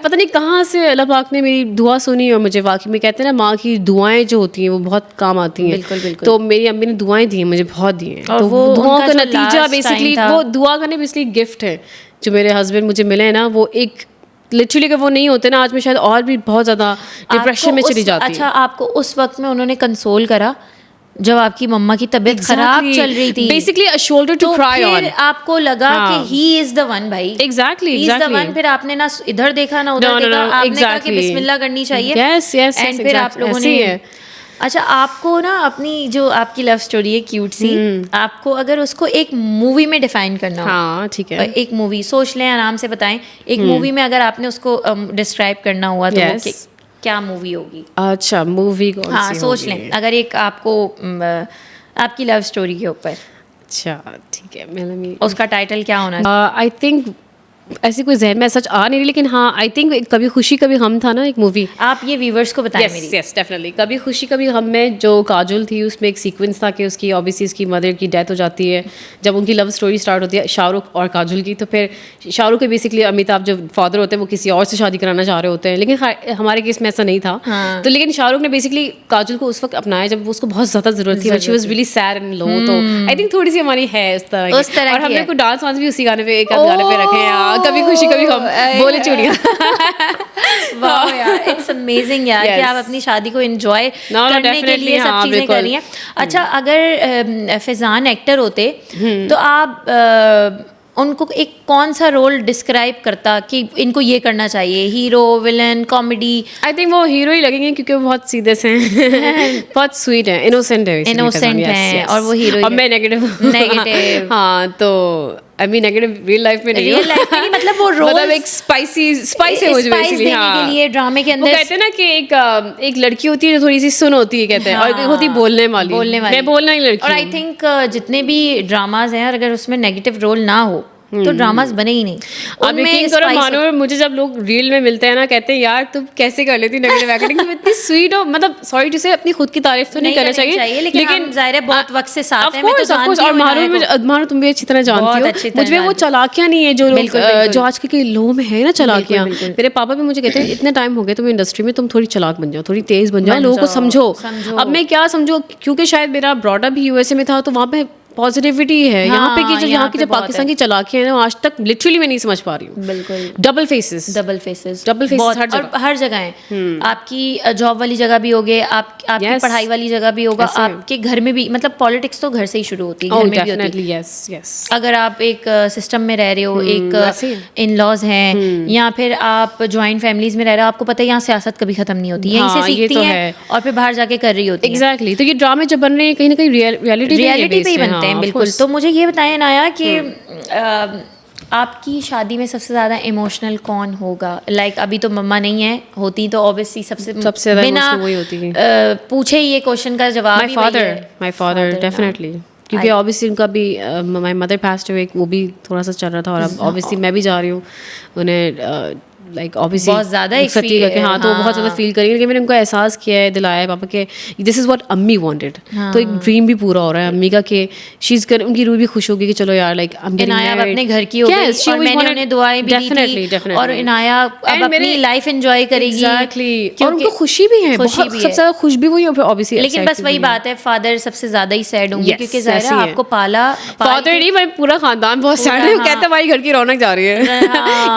पता नहीं कहाँ से अल्लाह पाक ने मेरी दुआ सुनी, और मुझे वाकई में कहते हैं ना माँ की दुआएं जो होती हैं वो बहुत काम आती हैं। बिल्कुल बिल्कुल। तो मेरी अम्मी ने दुआएं दी हैं, मुझे बहुत दी हैं, तो वो दुआओं का नतीजा बेसिकली, वो दुआ करने बेसिकली गिफ्ट है जो मेरे हस्बैंड मुझे मिले हैं ना, वो एक लिटरली अगर वो नहीं होते ना आज मैं शायद और भी बहुत ज़्यादा डिप्रेशन में चली जाती। अच्छा, आपको उस वक्त में उन्होंने कंसोल करा जब आपकी मम्मा की तबीयत खराब चल रही थी, basically a shoulder to cry on, फिर आपको लगा कि ही इज द वन भाई, exactly he is the one. फिर आपने ना इधर देखा ना उधर देखा, आपने कहा कि बिस्मिल्लाह करनी चाहिए। यस यस, एंड फिर आप लोगों ने, अच्छा आपको ना अपनी जो आपकी लव स्टोरी है क्यूट सी, आपको अगर उसको एक मूवी में डिफाइन करना हो, हाँ ठीक है, एक मूवी सोच लें, आराम से बताएं, एक मूवी में अगर आपने उसको डिस्क्राइब करना हुआ तो वो क्या मूवी होगी? अच्छा मूवी कौन सी? हाँ सोच लें, अगर एक आपको आपकी लव स्टोरी के ऊपर, अच्छा ठीक है, उसका टाइटल क्या होना? आई थिंक ऐसी कोई जहन में सच आ नहीं रही, लेकिन हाँ आई थिंक कभी खुशी कभी गम था ना एक मूवी, आप ये व्यूवर्स को बताएं। यस डेफिनेटली, कभी खुशी कभी गम में जो काजोल थी उसमें एक सीक्वेंस था कि उसकी ऑब्वियसली उसकी मदर की डेथ हो जाती है जब उनकी लव स्टोरी स्टार्ट होती है शाहरुख और काजोल की। तो फिर शाहरुख के बेसिकली अमिताभ जो फादर होते हैं वो किसी और से शादी कराना चाह रहे होते हैं, लेकिन हमारे केस में ऐसा नहीं था। तो लेकिन शाहरुख ने बेसिकली काजोल को उस वक्त अपनाया जब उसको बहुत ज़्यादा ज़रूरत थी, she was really sad and low. तो आई थिंक थोड़ी सी हमारी है उस तरह की, और हमने कोई डांस वांस भी उसी गाने पे, एक गाने पे रखे हैं, कभी खुशी कभी हम बोले चूड़ियां। वाह यार, इट्स अमेजिंग यार कि आप अपनी शादी को एंजॉय करने के लिए सब चीजें कर रही हैं। अच्छा, अगर फैज़ान एक्टर होते तो आप उनको एक कौन सा रोल डिस्क्राइब करता कि इनको ये करना चाहिए, hero, villain, comedy? I think वो हीरो ही लगेंगे क्योंकि वो बहुत सीधे से हैं बहुत स्वीट है, इनोसेंट है, इनोसेंट हैं और वो हीरो और मैं नेगेटिव हाँ तो I mean negative real life में नहीं, रियल लाइफ में नहीं, मतलब वो रोल मतलब एक स्पाइस हो जो देने के लिए ड्रामे के अंदर। वो कहते हैं ना कि एक लड़की होती है जो थोड़ी सी सुन होती है कहते हैं, और एक होती है बोलने वाली। मैं बोलने वाली लड़की। और आई थिंक जितने भी ड्रामाज हैं, और अगर उसमें नेगेटिव रोल ना हो तो ड्रामाज बने ही नहीं। अब यकीन करो मानो, मुझे जब लोग रील में मिलते हैं ना, कहते हैं यार तुम कैसे कर लेती नेगेटिव एक्टिंग, तुम इतनी स्वीट हो, मतलब सॉरी टू से अपनी खुद की तारीफ तो नहीं करना चाहिए, लेकिन जाहिर है बहुत वक्त से साथ हैं, मैं तो जानती हूं। और मानो तुम भी अच्छी तरह जानती हो, मुझे वो चालाकियां नहीं है जो आजकल के लोगों में है ना, चालाकियां। मेरे पापा भी मुझे कहते हैं इतने टाइम हो गया तुम इंडस्ट्री में, तुम थोड़ी चालाक बन जाओ, थोड़ी तेज बन जाओ, लोगों को समझो। अब मैं क्या समझूं, क्योंकि शायद मेरा ब्रॉडअप भी यूएसए में था, तो वहाँ पे पॉजिटिविटी है। यहाँ पे की जो यहाँ की जो पाकिस्तान की चालाकी है ना, आज तक लिटरली मैं नहीं समझ पा रही हूँ। बिल्कुल डबल फेसेस हर जगह हैं। आपकी जॉब वाली जगह भी होगे, आपकी पढ़ाई वाली जगह भी होगा, आपके घर में भी, मतलब पॉलिटिक्स तो घर से ही शुरू होती है, घर में भी होती है। अगर आप एक सिस्टम में रह रहे हो, एक इन लॉज हैं, या फिर आप ज्वाइंट फैमिलीज में रह रहे हो, आपको पता है यहाँ सियासत कभी खत्म नहीं होती, यहीं से सीखती हैं और फिर बाहर जाके कर रही होती है। एग्जैक्टली। तो ये ड्रामे जब बन रहे हैं कहीं ना कहीं रियलिटी पे ही बनते हैं। बिल्कुल। तो मुझे ये बताएं नाया कि आपकी शादी में सबसे ज़्यादा इमोशनल कौन होगा? लाइक अभी तो मम्मा नहीं है, होती तो ऑब्वियसली सबसे बिना वही होती है, पूछे ही ये क्वेश्चन का जवाब माय फादर डेफिनेटली, क्योंकि ऑब्वियसली उनका भी माय मदर पास्ड अवे, वो भी थोड़ा सा चल रहा था, और अब ऑब्वियसली मैं भी जा रही हूँ उन्हें लाइक ऑब्वियसली बहुत ज़्यादा एक्सपीरियंस करके। हाँ, तो वो बहुत ज़्यादा फील करेंगे, लेकिन मैंने उनको एहसास किया है, दिलाया है पापा के दिस इज़ व्हाट अम्मी वांटेड। तो एक ड्रीम भी पूरा हो रहा है अम्मी का कि उनकी रूह भी खुश होगी कि चलो यार, लाइक इनाया अपने घर की हो गई और मैंने उन्हें दुआएं भी दी थी, और इनाया अब अपनी लाइफ एंजॉय करेगी। एग्जैक्टली। और उनको खुशी भी है, सबसे ज़्यादा खुश भी वही है ऑब्वियसली। लेकिन बस वही बात है, फादर सबसे ज़्यादा ही सैड होंगे, क्योंकि ज़ाहिर है आपको पाला, फादर नहीं भाई पूरा खानदान बहुत सैड है। कहते हैं हमारी घर की रौनक जा रही है।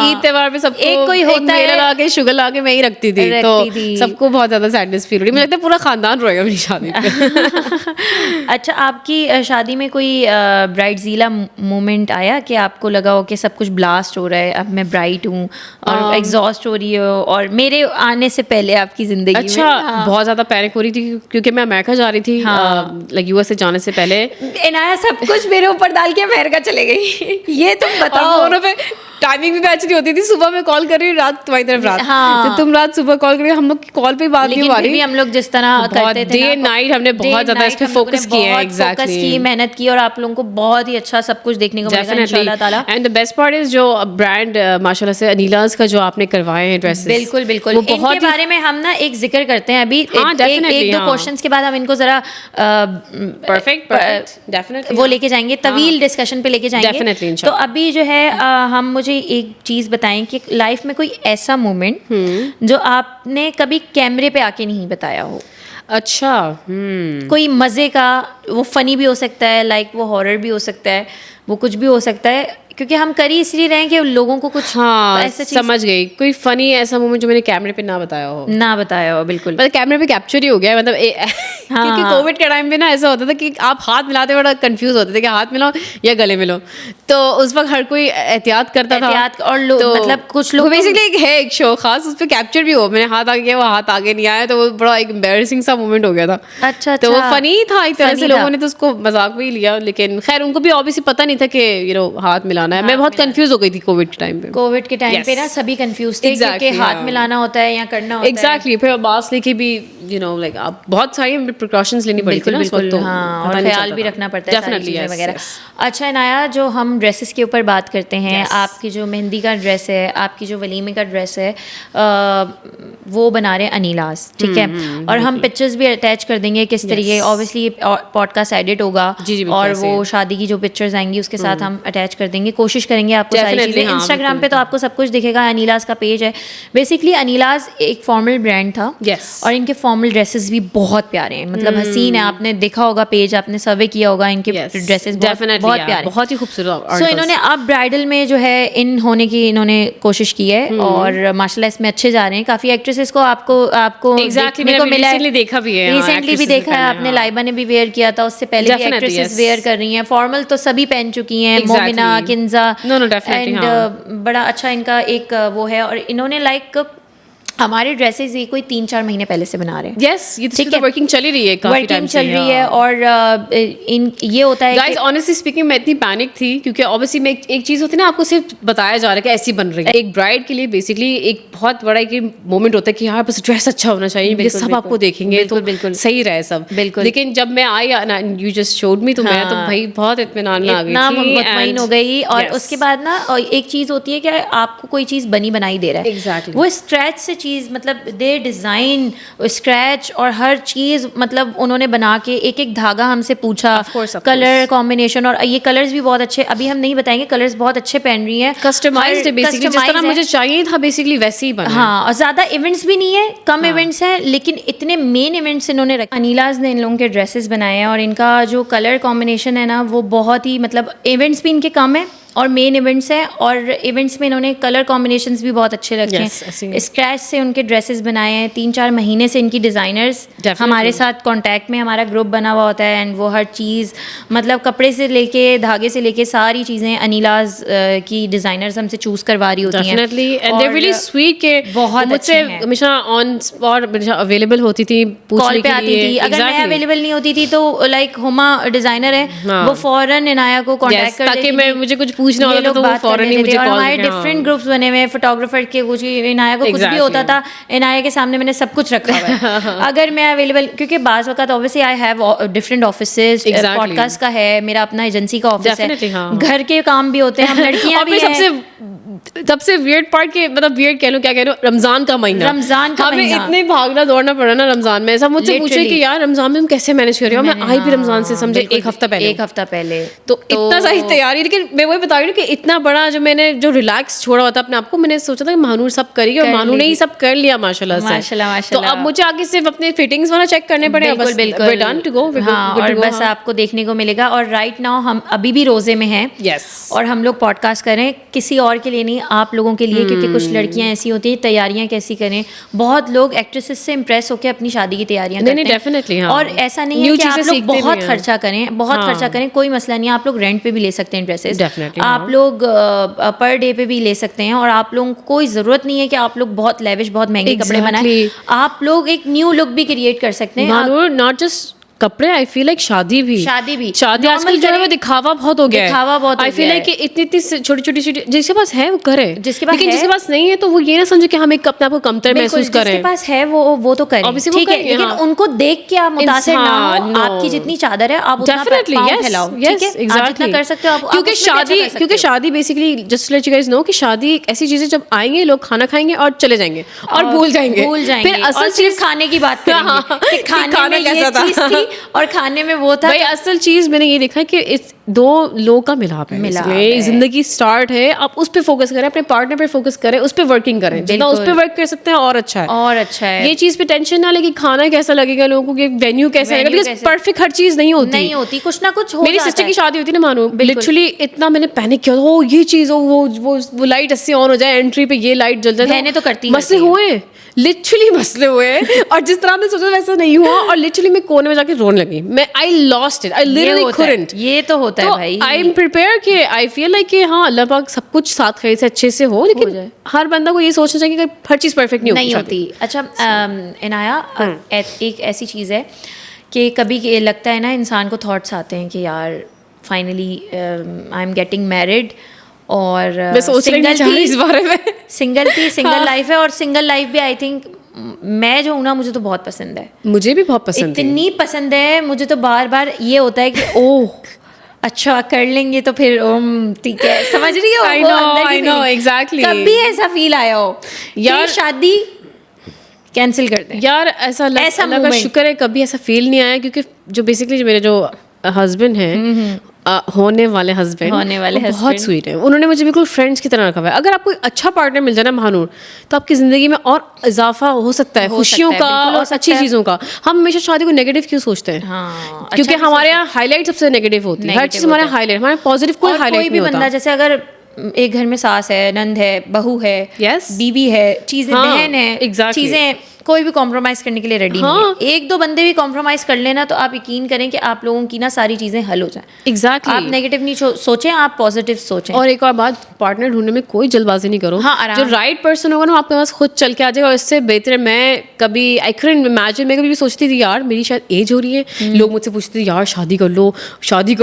ईद त्योहार पे सबको एक कोई होता है, शुगर ला के मैं ही रखती थी, तो सबको बहुत ज्यादा सैडनेस फील हो रही। मुझे लगता है पूरा खानदान रोएगा मेरी शादी पे। अच्छा, आपकी शादी में कोई ब्राइडज़ीला मोमेंट आया कि आपको लगा हो कि सब कुछ ब्लास्ट हो रहा है, अब मैं ब्राइड हूँ और एग्जॉस्ट हो रही हो, और मेरे आने से पहले आपकी जिंदगी में? अच्छा, बहुत ज्यादा पैनिक हो रही थी क्योंकि मैं अमेरिका जा रही थी, लाइक यूएस से जाने से पहले। इनाया सब कुछ मेरे ऊपर डाल के अमेरिका चले गई। ये तुम बताओ। टाइमिंग भी मैच नहीं होती थी, सुबह मैं कॉल कर रही हूँ, रात तुम्हारी तरफ रात, तो तुम रात सुबह कॉल कर रही हो, हम लोग कॉल पे बात नहीं हो रही। लेकिन हम लोग जिस तरह करते थे डे नाइट, हमने बहुत ज्यादा इस पे फोकस किया है। फोकस की, मेहनत की, और आप लोगों को बहुत ही अच्छा सब कुछ देखने को मिलेगा इंशाल्लाह ताला। And the best part is जो ब्रांड माशाल्लाह से अनीलाज का जो आपने करवाए हैं ड्रेसेस, बिल्कुल बिल्कुल, इनके बारे में हम ना एक जिक्र करते हैं अभी, एक दो क्वेश्चंस के बाद हम इनको जरा परफेक्ट डेफिनेटली वो लेके जाएंगे, तवील डिस्कशन पे लेके जाएंगे। तो अभी जो है हम मुझे एक चीज बताएं कि लाइफ में कोई ऐसा मोमेंट जो आपने कभी कैमरे पे आके नहीं बताया हो। अच्छा, कोई मजे का, वो फनी भी हो सकता है, लाइक वो हॉरर भी हो सकता है, वो कुछ भी हो सकता है, क्योंकि हम कर ही इसलिए रहे कि लोगों को कुछ ऐसा समझ गई। कोई फनी ऐसा मोमेंट जो मैंने कैमरे पे ना बताया हो। बिल्कुल, मतलब कैमरे पे कैप्चर ही हो गया, मतलब क्योंकि कोविड के टाइम पे ना ऐसा होता था कि आप हाथ मिलाते बड़ा कंफ्यूज होते थे कि हाथ मिलाओ या गले मिलो, तो उस वक्त हर कोई एहतियात करता था। और मतलब कुछ लोग बेसिकली है एक शो खास, उस पर कैप्चर भी हो, मैंने हाथ आगे किया, वो हाथ आगे नहीं आया, तो वो बड़ा एक एम्बैरेसिंग सा मोमेंट हो गया था। अच्छा, तो वो फनी था एक तरह से, लोगों ने तो उसको मजाक भी लिया, लेकिन खैर उनको भी ऑब्वियसली पता नहीं था कि हाथ मिलाना है। मैं बहुत कंफ्यूज हो गई थी कोविड के टाइम पे। ना सभी कंफ्यूज थे कि हाथ मिलाना होता है या करना होता है। एग्जैक्टली। फिर मास्क लेके भी लाइक आप बहुत सारी प्रिकॉशंस लेनी पड़ी थी ना उस वक्त, तो और ख्याल भी रखना पड़ता है सारी चीजें वगैरह। अच्छा इनाया, जो हम ड्रेसेस के ऊपर बात करते हैं, आपकी जो मेहंदी का ड्रेस है, आपकी जो वलीमे का ड्रेस है, वो बना रहे अनीलाज, ठीक है, और हम पिक्चर्स भी अटैच कर देंगे किस तरीके, ऑब्वियसली पॉडकास्ट एडिट होगा और वो शादी की जो पिक्चर्स आएंगी उसके साथ हम अटैच कर देंगे, कोशिश करेंगे आपको सारी चीजें। इंस्टाग्राम पे तो आपको सब कुछ दिखेगा, अनीलाज का पेज है। बेसिकली अनीलाज एक फॉर्मल ब्रांड था, और इनके फॉर्मल ड्रेसेस भी बहुत प्यारे हैं, मतलब हसीन है। आपने देखा होगा पेज, आपने सर्वे किया होगा, इनके ड्रेसेस बहुत प्यारे, बहुत ही खूबसूरत। सो इन्होंने अब ब्राइडल में जो है इन होने की इन्होंने कोशिश की है, और माशाल्लाह इसमें अच्छे जा रहे हैं। काफ़ी एक्ट्रेसेस एक्ट्रेसेस को आपको Exactly, देखने को मैंने मिला है। recently देखा भी है, हाँ, रिसेंटली भी actresses देखा है ने आपने, हाँ। लाइबा ने भी वेयर किया था, उससे पहले भी Definitely, एक्ट्रेसेस yes. वेयर कर रही हैं। फॉर्मल तो सभी पहन चुकी हैं, Exactly. Momina, Kinza, No, no, definitely, and हाँ। बड़ा अच्छा इनका एक वो है। और इन्होंने लाइक हमारे ड्रेसेस ये कोई 3-4 महीने पहले से बना रहे हैं। यस, ये ठीक तो है। वर्किंग चली रही है काफी वर्किंग टाइम से। चल रही है। और इन ये होता है गाइस ऑनेस्टली स्पीकिंग मैं इतनी पैनिक थी क्योंकि ऑब्वियसली मैं एक चीज होती है ना, आपको सिर्फ बताया जा रहा है कि ऐसी बन रही है। एक ब्राइड के लिए बेसिकली एक बहुत बड़ा एक मोमेंट होता है कि यार बस ड्रेस अच्छा होना चाहिए, ये बिल्कुल, सब बिल्कुल। आपको देखेंगे बिल्कुल, तो बिल्कुल। सही रहे सब। बिल्कुल। लेकिन जब मैं आई यू जस्ट शोड मी, तो मैं तो भाई बहुत इत्मीनान में आ गई इतना थी मुतमईन हो गई। और Yes. उसके बाद ना एक चीज़ होती है कि आपको कोई चीज़ बनी बनाई दे रहा है। Exactly. वो स्क्रैच से चीज़, मतलब दे डिज़ाइन स्क्रैच और हर चीज़, मतलब उन्होंने बना के एक एक धागा हमसे पूछा, Of course, of colour course. Combination. और ये कलर्स भी बहुत अच्छे, अभी हम नहीं बताएंगे, कलर्स बहुत अच्छे पहन रही हैं। कस्टमाइज्ड है बेसिकली, जिस तरह Customized है। मुझे चाहिए था बेसिकली वैसे ही बना है। हाँ, और ज़्यादा इवेंट्स भी नहीं है, कम हाँ। इवेंट्स हैं, लेकिन इतने मेन इवेंट्स इन्होंने रखे। अनीलाज ने इन लोगों के ड्रेसेस बनाए हैं और इनका जो कलर कॉम्बिनेशन है ना, वो बहुत ही, मतलब इवेंट्स भी इनके कम है और मेन इवेंट्स हैं। और इवेंट्स में इन्होंने कलर कॉम्बिनेशंस भी बहुत अच्छे रखे Yes, I see. हैं। स्क्रैच से उनके ड्रेसेस बनाए हैं। 3-4 महीने से इनकी डिज़ाइनर्स Definitely. हमारे साथ कांटेक्ट में, हमारा ग्रुप बना हुआ होता है। एंड वो हर चीज़, मतलब कपड़े से लेके धागे से लेके सारी चीज़ें अनीलाज की डिज़ाइनर्स हमसे चूज़ करवा रही होती हैं। Definitely and they really sweet के बहुत मुझसे अच्छे हैं। हमेशा ऑन स्पॉट हमेशा अवेलेबल होती थी, कॉल पूछने पे के आती लिए। थी। अगर मैं Exactly. अवेलेबल नहीं होती थी तो लाइक हुमा डिजाइनर है, हाँ। वो फौरन इनाया को कांटेक्ट Yes, कर ताकि लेती मैं थी। मुझे कुछ पूछना ये होता लोग तो वो बात कर फौरन ही लेते मुझे थे। और कॉल हमारे करके, डिफरेंट हाँ। ग्रुप्स बने हुए हैं, फोटोग्राफर के कुछ, इनाया को कुछ भी Exactly. होता था, इनाया के सामने मैंने सब कुछ रखा हुआ है। अगर मैं अवेलेबल, क्योंकि बाज़ वक़्त obviously I have different offices, Exactly. Podcast का है, मेरा अपना एजेंसी का ऑफिस Definitely, है, हाँ। घर के काम भी होते हैं, हम लड़कियां और भी फिर हैं। सबसे वियर्ड पार्ट के, मतलब वियर्ड कह लो क्या कह लो, रमजान का महीना। रमज़ान का हमें महीना। इतने भागना दौड़ना पड़ा ना रमजान में। सब मुझसे पूछे Literally. कि यार रमजान में तुम कैसे मैनेज कर रही हो। मैं आई भी रमजान से समझे बिल्कुल, एक हफ्ता पहले। एक हफ्ता पहले तो इतना सारी तैयारी, लेकिन मैं वही बता रही हूँ कि इतना बड़ा जो मैंने जो रिलैक्स छोड़ा हुआ था अपने आप को, मैंने सोचा था कि महानूर सब करेगी और कर महानूर ने ही लेगी। सब कर लिया माशाल्लाह से। माशाल्लाह, तो माशाल्लाह। अब मुझे आगे सिर्फ अपने फिटिंग्स वाला चेक करने पड़े। बिल्कुल, बिल्कुल। we're done to go, we're हाँ, good और to go, बस हाँ। आपको देखने को मिलेगा। और राइट नाउ हम अभी भी रोजे में हैं। Yes. और हम लोग पॉडकास्ट कर रहे हैं, किसी और के लिए नहीं, आप लोगों के लिए, क्योंकि कुछ लड़कियां ऐसी होती हैं, तैयारियां कैसी करें। बहुत लोग एक्ट्रेसेस से इंप्रेस होकर अपनी शादी की तैयारियां नहीं, करते नहीं, हैं। definitely, हाँ। और ऐसा नहीं है New कि आप चीज़ें लोग सीखते भी बहुत हैं। खर्चा करें, बहुत हाँ। खर्चा करें, कोई मसला नहीं है। आप लोग रेंट पे भी ले सकते हैं ड्रेसेस, Definitely, आप हाँ। लोग पर डे पे भी ले सकते हैं। और आप लोगों को कोई ज़रूरत नहीं है कि आप लोग बहुत लेविश, बहुत महंगे कपड़े बनाएं। Exactly. आप लोग एक न्यू लुक भी क्रिएट कर सकते हैं। महानूर नॉट जस्ट कपड़े, आई फील लाइक शादी भी शादी भी। शादी Normal आजकल जो है वो करें। दिखावा बहुत हो गया है। दिखावा बहुत हो आई फील गया लाइक है। कि इतनी इतनी छोटी छोटी चीजें जिसके पास है वो करे, जिसके पास लेकिन है- जिसके पास नहीं है तो वो ये ना समझे कि हम एक अपने आप को कमतर बिल्कुल, महसूस करें। जिसके पास है वो तो करें, Obviously वो ठीक है। करें, लेकिन हाँ। उनको देख के आप मुतासिर ना हाँ, हो। no. आपकी जितनी चादर है आप उतना Definitely, पाँव yes, फैलाओ, yes, ठीक है। आप exactly. जितना कर सकते हो आप क्योंकि उसमें भी अच्छा कर सकते क्योंकि हो। शादी basically just let you guys know कि शादी एक ऐसी चीज है जब आएंगे लोग खाना खाएंगे और चले जाएंगे और भूल जाएंगे फिर असल और सिर्फ खाने की बात करेंगे हाँ, कि खाने में ये कैसा था। चीज थी और खाने में वो था। भाई असल चीज मैंने ये देखा है कि इस दो लोग का मिलाप है, मिलाप basically। है। जिंदगी स्टार्ट है, आप उस पे फोकस करें, अपने पार्टनर पे फोकस करें, उस पे वर्किंग करें, जितना उस पे बिल्कुल। वर्क कर सकते हैं और अच्छा है। और अच्छा है। ये चीज पे टेंशन ना ले कि खाना कैसा लगेगा लोगों को, वेन्यू कैसा Venue लगेगा, बिकॉज कैसे- परफेक्ट हर चीज नहीं होती। नहीं होती, कुछ ना कुछ हो मेरी जाता सिस्टर है। की शादी होती ना मानो, बिल्कुल। लिटरली इतना मैंने पैनिक किया, ओ ये चीज हो, वो लाइट ऐसे ऑन हो जाए, एंट्री पे ये लाइट जल जाए, बहनें तो करती मसले हैं। हुए, लिटरली मसले हुए। और जिस तरह मैंने सोचा वैसा नहीं हुआ, और लिटरली मैं कोने में जाके रोने लगी। मैं आई लॉस्ट इट, आई ये लिटरली होता है, couldn't। ये तो होता है तो भाई। आई एम प्रिपेयर कि आई फील लाइक कि हाँ अल्लाह पाक सब कुछ साथ खरीद से अच्छे से हो, लेकिन जाए। हर बंदा को ये सोचना चाहिए कि हर चीज़ परफेक्ट नहीं होती। अच्छा इनाया, एक ऐसी चीज़ है कि कभी लगता है ना इंसान को थॉट्स आते हैं कि यार finally I am getting married और मैं सोच रही थी इस बारे में। सिंगल लाइफ है। और सिंगल लाइफ भी आई थिंक मैं जो हूँ ना, मुझे तो बहुत पसंद है। मुझे भी बहुत पसंद है। इतनी पसंद है मुझे तो, बार बार ये होता है कि ओह अच्छा कर लेंगे तो फिर ठीक है, समझ रही हो? I वो know, अंदर की I know, feeling। exactly। कभी ऐसा फील आया हो यार- यार शादी कैंसिल कर दें? यार ऐसा ऐसा अल्लाह का moment। शुक्र है कभी ऐसा फील नहीं आया, क्योंकि जो बेसिकली मेरे जो हस्बैंड हैं, होने वाले हस्बैंड बहुत husband। स्वीट है। उन्होंने मुझे बिल्कुल फ्रेंड्स की तरह रखा हुआ है। अगर आपको एक अच्छा पार्टनर मिल जाए ना महानूर, तो आपकी ज़िंदगी में और इजाफा हो सकता है, खुशियों का बिल्कुल हो और सकता अच्छी है। चीज़ों का। हम हमेशा शादी को नेगेटिव क्यों सोचते हैं? हाँ, क्योंकि अच्छा भी हमारे यहाँ हाईलाइट सबसे नेगेटिव होती है, हर Negative चीज़ हमारे होता है। हाईलाइट, हमारे पॉजिटिव कोई और हाईलाइट कोई नहीं भी होता। बंदा जैसे अगर एक घर में सास है, नंद है, बहू है, Yes. बीवी है, चीजें हाँ, बहन है, exactly. चीजें कोई भी कॉम्प्रोमाइज करने के लिए रेडी नहीं है। एक दो बंदे भी कॉम्प्रोमाइज कर लेना तो आप यकीन करें कि आप लोगों की ना सारी चीजें हल हो जाएं। एग्जैक्टली आप नेगेटिव नहीं सोचें, आप पॉजिटिव सोचें। और एक और बात, पार्टनर ढूंढने में कोई जल्दबाजी नहीं करो। हाँ, आराम। जो राइट पर्सन होगा ना आपके पास खुद चल के आ जाएगा। और इससे बेहतर है, मैं कभी आई कैन इमेजिन, मैं कभी भी सोचती थी यार मेरी शायद एज हो रही है, लोग मुझसे पूछते थे यार शादी कर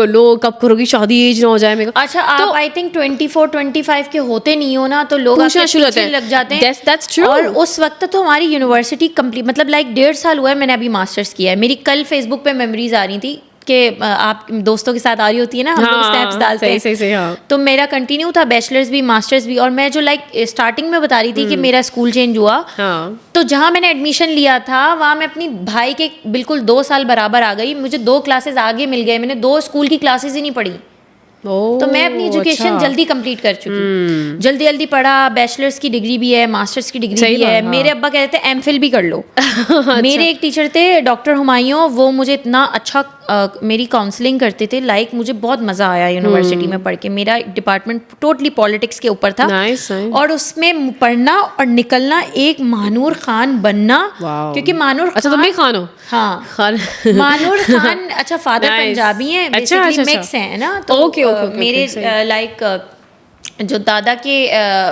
लो, कब करोगी शादी, एज ना हो जाए मेरे को। अच्छा, आप आई थिंक 24-25 के होते नहीं हो ना तो लोग पूछना आपके शुरू होते पीछे हैं। लग जाते हैं। That's true. और उस वक्त तो हमारी यूनिवर्सिटी कंप्लीट, मतलब लाइक 1.5 साल हुआ है मैंने अभी मास्टर्स किया है। मेरी कल फेसबुक पे मेमोरीज आ रही थी कि आप दोस्तों के साथ आ रही होती है ना, हम लोग स्नैप्स डालते हैं। सही, हाँ। तो मेरा कंटिन्यू था, बैचलर्स भी मास्टर्स भी। और मैं जो लाइक स्टार्टिंग में बता रही थी कि मेरा स्कूल चेंज हुआ, हाँ। तो जहाँ मैंने एडमिशन लिया था वहाँ मैं अपनी भाई के बिल्कुल 2 साल बराबर आ गई। मुझे 2 क्लासेस आगे मिल गए, मैंने 2 स्कूल की क्लासेस ही नहीं पढ़ी। तो मैं अपनी एजुकेशन जल्दी कंप्लीट कर चुकी, जल्दी पढ़ा। बैचलर्स की डिग्री भी है, मास्टर्स की डिग्री भी है। मेरे अब्बा कहते थे एमफिल भी कर लो। मेरे एक टीचर थे डॉक्टर हुमायूं, वो मुझे इतना अच्छा मेरी काउंसलिंग करते थे। लाइक मुझे बहुत मज़ा आया यूनिवर्सिटी में पढ़ के। मेरा डिपार्टमेंट टोटली पॉलिटिक्स के ऊपर था। Nice. और उसमें पढ़ना और निकलना एक मानूर खान बनना, क्योंकि मानूर अच्छा तुम भी खान हो? हाँ, खान मानूर खान। अच्छा, फादर Nice. पंजाबी हैं, अच्छा, बेसिकली अच्छा, मिक्स हैं ना। तो Okay, मेरे सही। लाइक जो दादा के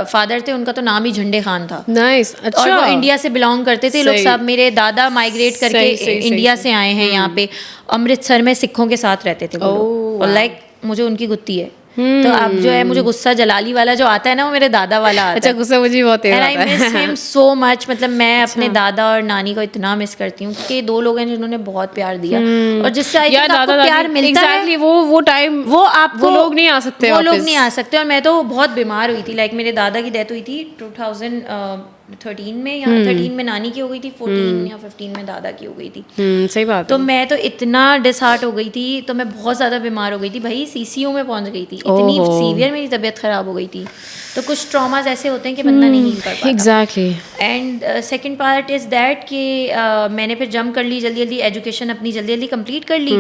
फादर थे उनका तो नाम ही झंडे खान था। नाइस। और अच्छा, वो इंडिया से बिलोंग करते थे लोग सही। सब। मेरे दादा माइग्रेट करके सही, इंडिया से आए हैं यहाँ पे, अमृतसर में सिखों के साथ रहते थे वो लोग। और लाइक मुझे उनकी गुत्ती है। तो अब जो है मुझे गुस्सा जलाली वाला जो आता है ना, वो मेरे दादा वाला आता अच्छा, है। गुस्सा मुझे बहुत तेज And I आता miss है। him so much। मतलब मैं अपने दादा और नानी को इतना मिस करती हूँ, क्योंकि 2 लोग हैं जिन्होंने बहुत प्यार दिया। और जिससे आई थिंक आपको प्यार मिलता है, वो टाइम, वो आपको, वो लोग नहीं आ सकते, वो लोग नहीं आ सकते। और मैं तो बहुत बीमार हुई थी। लाइक मेरे दादा की डेथ हुई थी 2013 में, या 13 में नानी की हो गई थी, 14 या 15 में दादा की हो गई थी। सही बात। तो मैं तो इतना डिसहार्ट हो गई थी, तो मैं बहुत ज़्यादा बीमार हो गई थी भाई, सीसीयू में पहुंच गई थी। इतनी सीवियर मेरी तबीयत ख़राब हो गई थी। तो कुछ ट्रॉमाज ऐसे होते हैं कि बंदा नहीं हील कर पाता। Exactly. And second part is that कि मैंने फिर जंप कर ली, जल्दी एजुकेशन अपनी जल्दी कंप्लीट कर ली।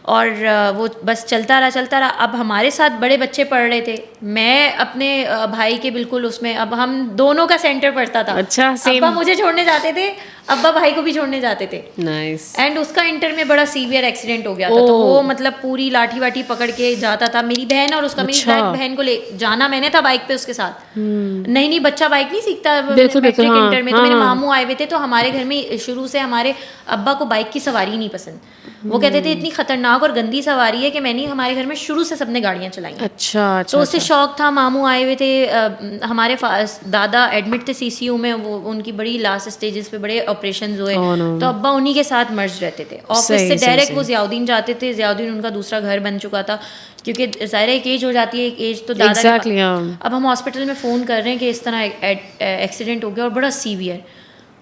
और वो बस चलता रहा। अब हमारे साथ बड़े बच्चे पढ़ रहे थे, मैं अपने भाई के बिल्कुल उसमें, अब हम दोनों का सेंटर पड़ता था। अच्छा, सेम। अब्बा मुझे छोड़ने जाते थे, अब्बा भाई को भी छोड़ने जाते थे। नाइस। एंड उसका इंटर में बड़ा सीवियर एक्सीडेंट हो गया था। तो वो मतलब पूरी लाठी वाठी पकड़ के जाता था। मेरी बहन और उसका, मेरी ब्लैक बहन को ले जाना मैंने था बाइक पे उसके साथ। नहीं, बच्चा बाइक नहीं सीखता। बिल्कुल, मैट्रिक हाँ, इंटर में तो मेरे मामू आए हुए थे। तो हमारे घर में शुरू से हमारे अब्बा को बाइक की सवारी नहीं पसंद। वो कहते थे इतनी खतरनाक और गंदी सवारी है कि मैंने, हमारे घर में शुरू से सबने गाड़ियाँ चलाई। अच्छा। तो उससे शौक था। मामू आए हुए थे, हमारे दादा एडमिट थे सीसीयू में। वो उनकी बड़ी लास्ट स्टेजेस पे बड़े ऑपरेशन हुए। तो अब्बा उन्हीं के साथ मर्ज रहते थे। ऑफिस से डायरेक्ट वो ज़ियाउद्दीन जाते थे। ज़ियाउद्दीन उनका दूसरा घर बन चुका था, क्योंकि ज़ाहिर एक एज हो जाती है, एक एज तो दादा Exactly, अब हम हॉस्पिटल में फ़ोन कर रहे हैं कि इस तरह एक्सीडेंट हो गया और बड़ा सीवियर,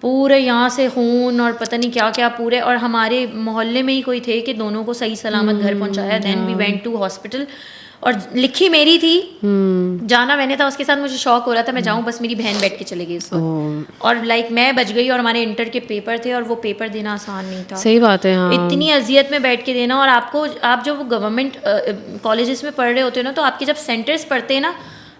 पूरे यहाँ से खून और पता नहीं क्या क्या पूरे। और हमारे मोहल्ले में ही कोई थे कि दोनों को सही सलामत घर पहुँचाया। Then we went to hospital. और लिखी मेरी थी, जाना मैंने था उसके साथ। मुझे शौक हो रहा था मैं जाऊं, बस मेरी बहन बैठ के चले गई उसको। और लाइक मैं बच गई। और हमारे इंटर के पेपर थे और वो पेपर देना आसान नहीं था। सही बात है, हाँ। इतनी अजियत में बैठ के देना। और आपको, आप जो गवर्नमेंट कॉलेजेस में पढ़ रहे होते हैं ना, तो आपके जब सेंटर्स पढ़ते हैं ना,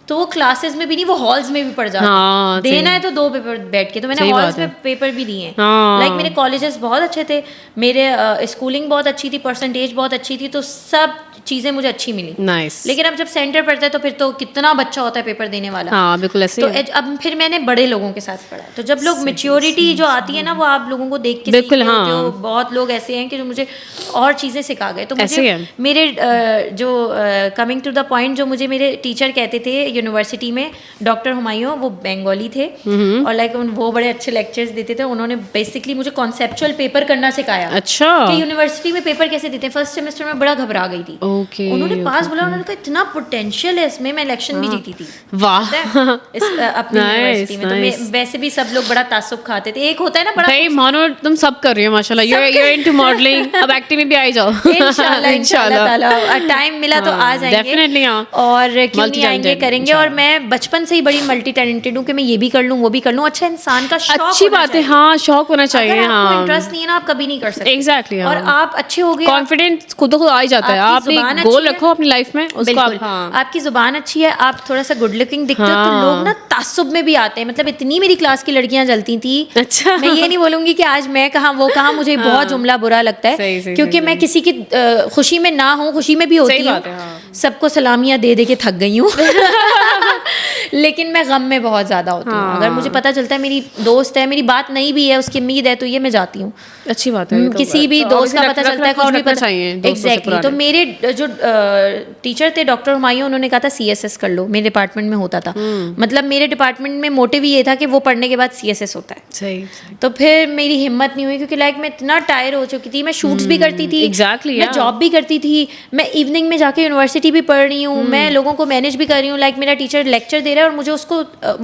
तो वो क्लासेस में भी नहीं, वो हॉल्स में भी पढ़ जाते हैं। हाँ, देना है तो 2 पेपर बैठ के। तो मैंने हॉल्स में पेपर भी दिए हैं। हाँ। लाइक मेरे कॉलेजेस बहुत अच्छे थे, मेरे स्कूलिंग बहुत अच्छी थी, परसेंटेज बहुत अच्छी थी, तो सब चीज़ें मुझे अच्छी मिली। नाइस। लेकिन अब जब सेंटर पड़ता है तो फिर तो कितना बच्चा होता है पेपर देने वाला। हाँ, बिल्कुल ऐसे तो अब फिर मैंने बड़े लोगों के साथ पढ़ा। तो जब लोग मेच्योरिटी जो आती है ना, वो आप लोगों को देख के बिल्कुल, सीखते हाँ। होते हो। बहुत लोग ऐसे हैं कि जो मुझे और चीज़ें सिखा गए। तो ऐसे मुझे है। मेरे जो कमिंग टू द पॉइंट, जो मुझे मेरे टीचर कहते थे यूनिवर्सिटी में, डॉक्टर हुमायूं, वो बंगाली थे। और लाइक वो बड़े अच्छे लेक्चर्स देते थे। उन्होंने बेसिकली मुझे कॉन्सेप्चुअल पेपर करना सिखाया। अच्छा। कि यूनिवर्सिटी में पेपर कैसे देते हैं। फर्स्ट सेमेस्टर में बड़ा घबरा गई थी। उन्होंने पास बोला, उन्होंने कहा इतना पोटेंशियल है इसमें। मैं इलेक्शन भी जीती थी। वाह। अपनी यूनिवर्सिटी में। तो मैं वैसे भी सब लोग बड़ा तासुब खाते थे। एक होता है ना बड़ा, भाई मानो तुम सब कर रही हो माशाल्लाह। you're into modeling। अब एक्टिंग में भी आ जाओ। इंशाल्लाह ताला टाइम मिला तो आ जाएंगे। डेफिनेटली, हाँ। और क्यों नहीं आएंगे, करेंगे करेंगे। और मैं बचपन से ही बड़ी मल्टी टैलेंटेड हूँ कि मैं ये भी कर लूँ वो भी कर लूँ। अच्छा इंसान का शौक अच्छी बात है, हाँ शौक होना चाहिए। अगर आपको हाँ इंटरेस्ट नहीं है ना आप कभी नहीं कर सकते। एग्जैक्टली। और आप अच्छे हो गए, कॉन्फिडेंस खुद को आ ही जाता है। आपकी आपने जुबान गोल अच्छी रखो अपनी लाइफ में, उसको बिल्कुल। हाँ। आपकी जुबान अच्छी है, आप थोड़ा सा गुड लुकिंग दिखते हो तो हाँ। लोग ना तासुब में भी आते हैं। मतलब इतनी मेरी क्लास की लड़कियां जलती थी। अच्छा। मैं ये नहीं बोलूंगी कि आज मैं कहाँ वो कहाँ, मुझे बहुत जुमला बुरा लगता है सही, क्योंकि मैं किसी की खुशी में ना हूँ, खुशी में भी होती हूँ, हाँ। सबको सलामियाँ दे दे के थक गई हूँ लेकिन मैं गम में बहुत ज़्यादा होती हूँ। अगर मुझे पता चलता है मेरी दोस्त है, मेरी बात नहीं भी है, उसकी उम्मीद है, तो ये मैं जाती हूँ। अच्छी बात है। किसी भी दोस्त का पता चलता है, कुछ भी पता एग्जैक्टली। तो मेरे जो टीचर थे डॉक्टर हुमायूं, उन्होंने कहा था CSS कर लो। मेरे डिपार्टमेंट में होता था, मतलब मेरे डिपार्टमेंट में मोटिव ये था कि वो पढ़ने के बाद CSS होता है। सही। तो फिर मेरी हिम्मत नहीं हुई क्योंकि लाइक मैं इतना टायर हो चुकी थी। मैं शूट्स भी करती थी, एग्जैक्टली, मैं जॉब भी करती थी, मैं इवनिंग में जाके यूनिवर्सिटी भी पढ़ रही हूँ, मैं लोगों को मैनेज भी कर रही हूँ। लाइक मेरा टीचर लेक्चर दे रहा है और मुझे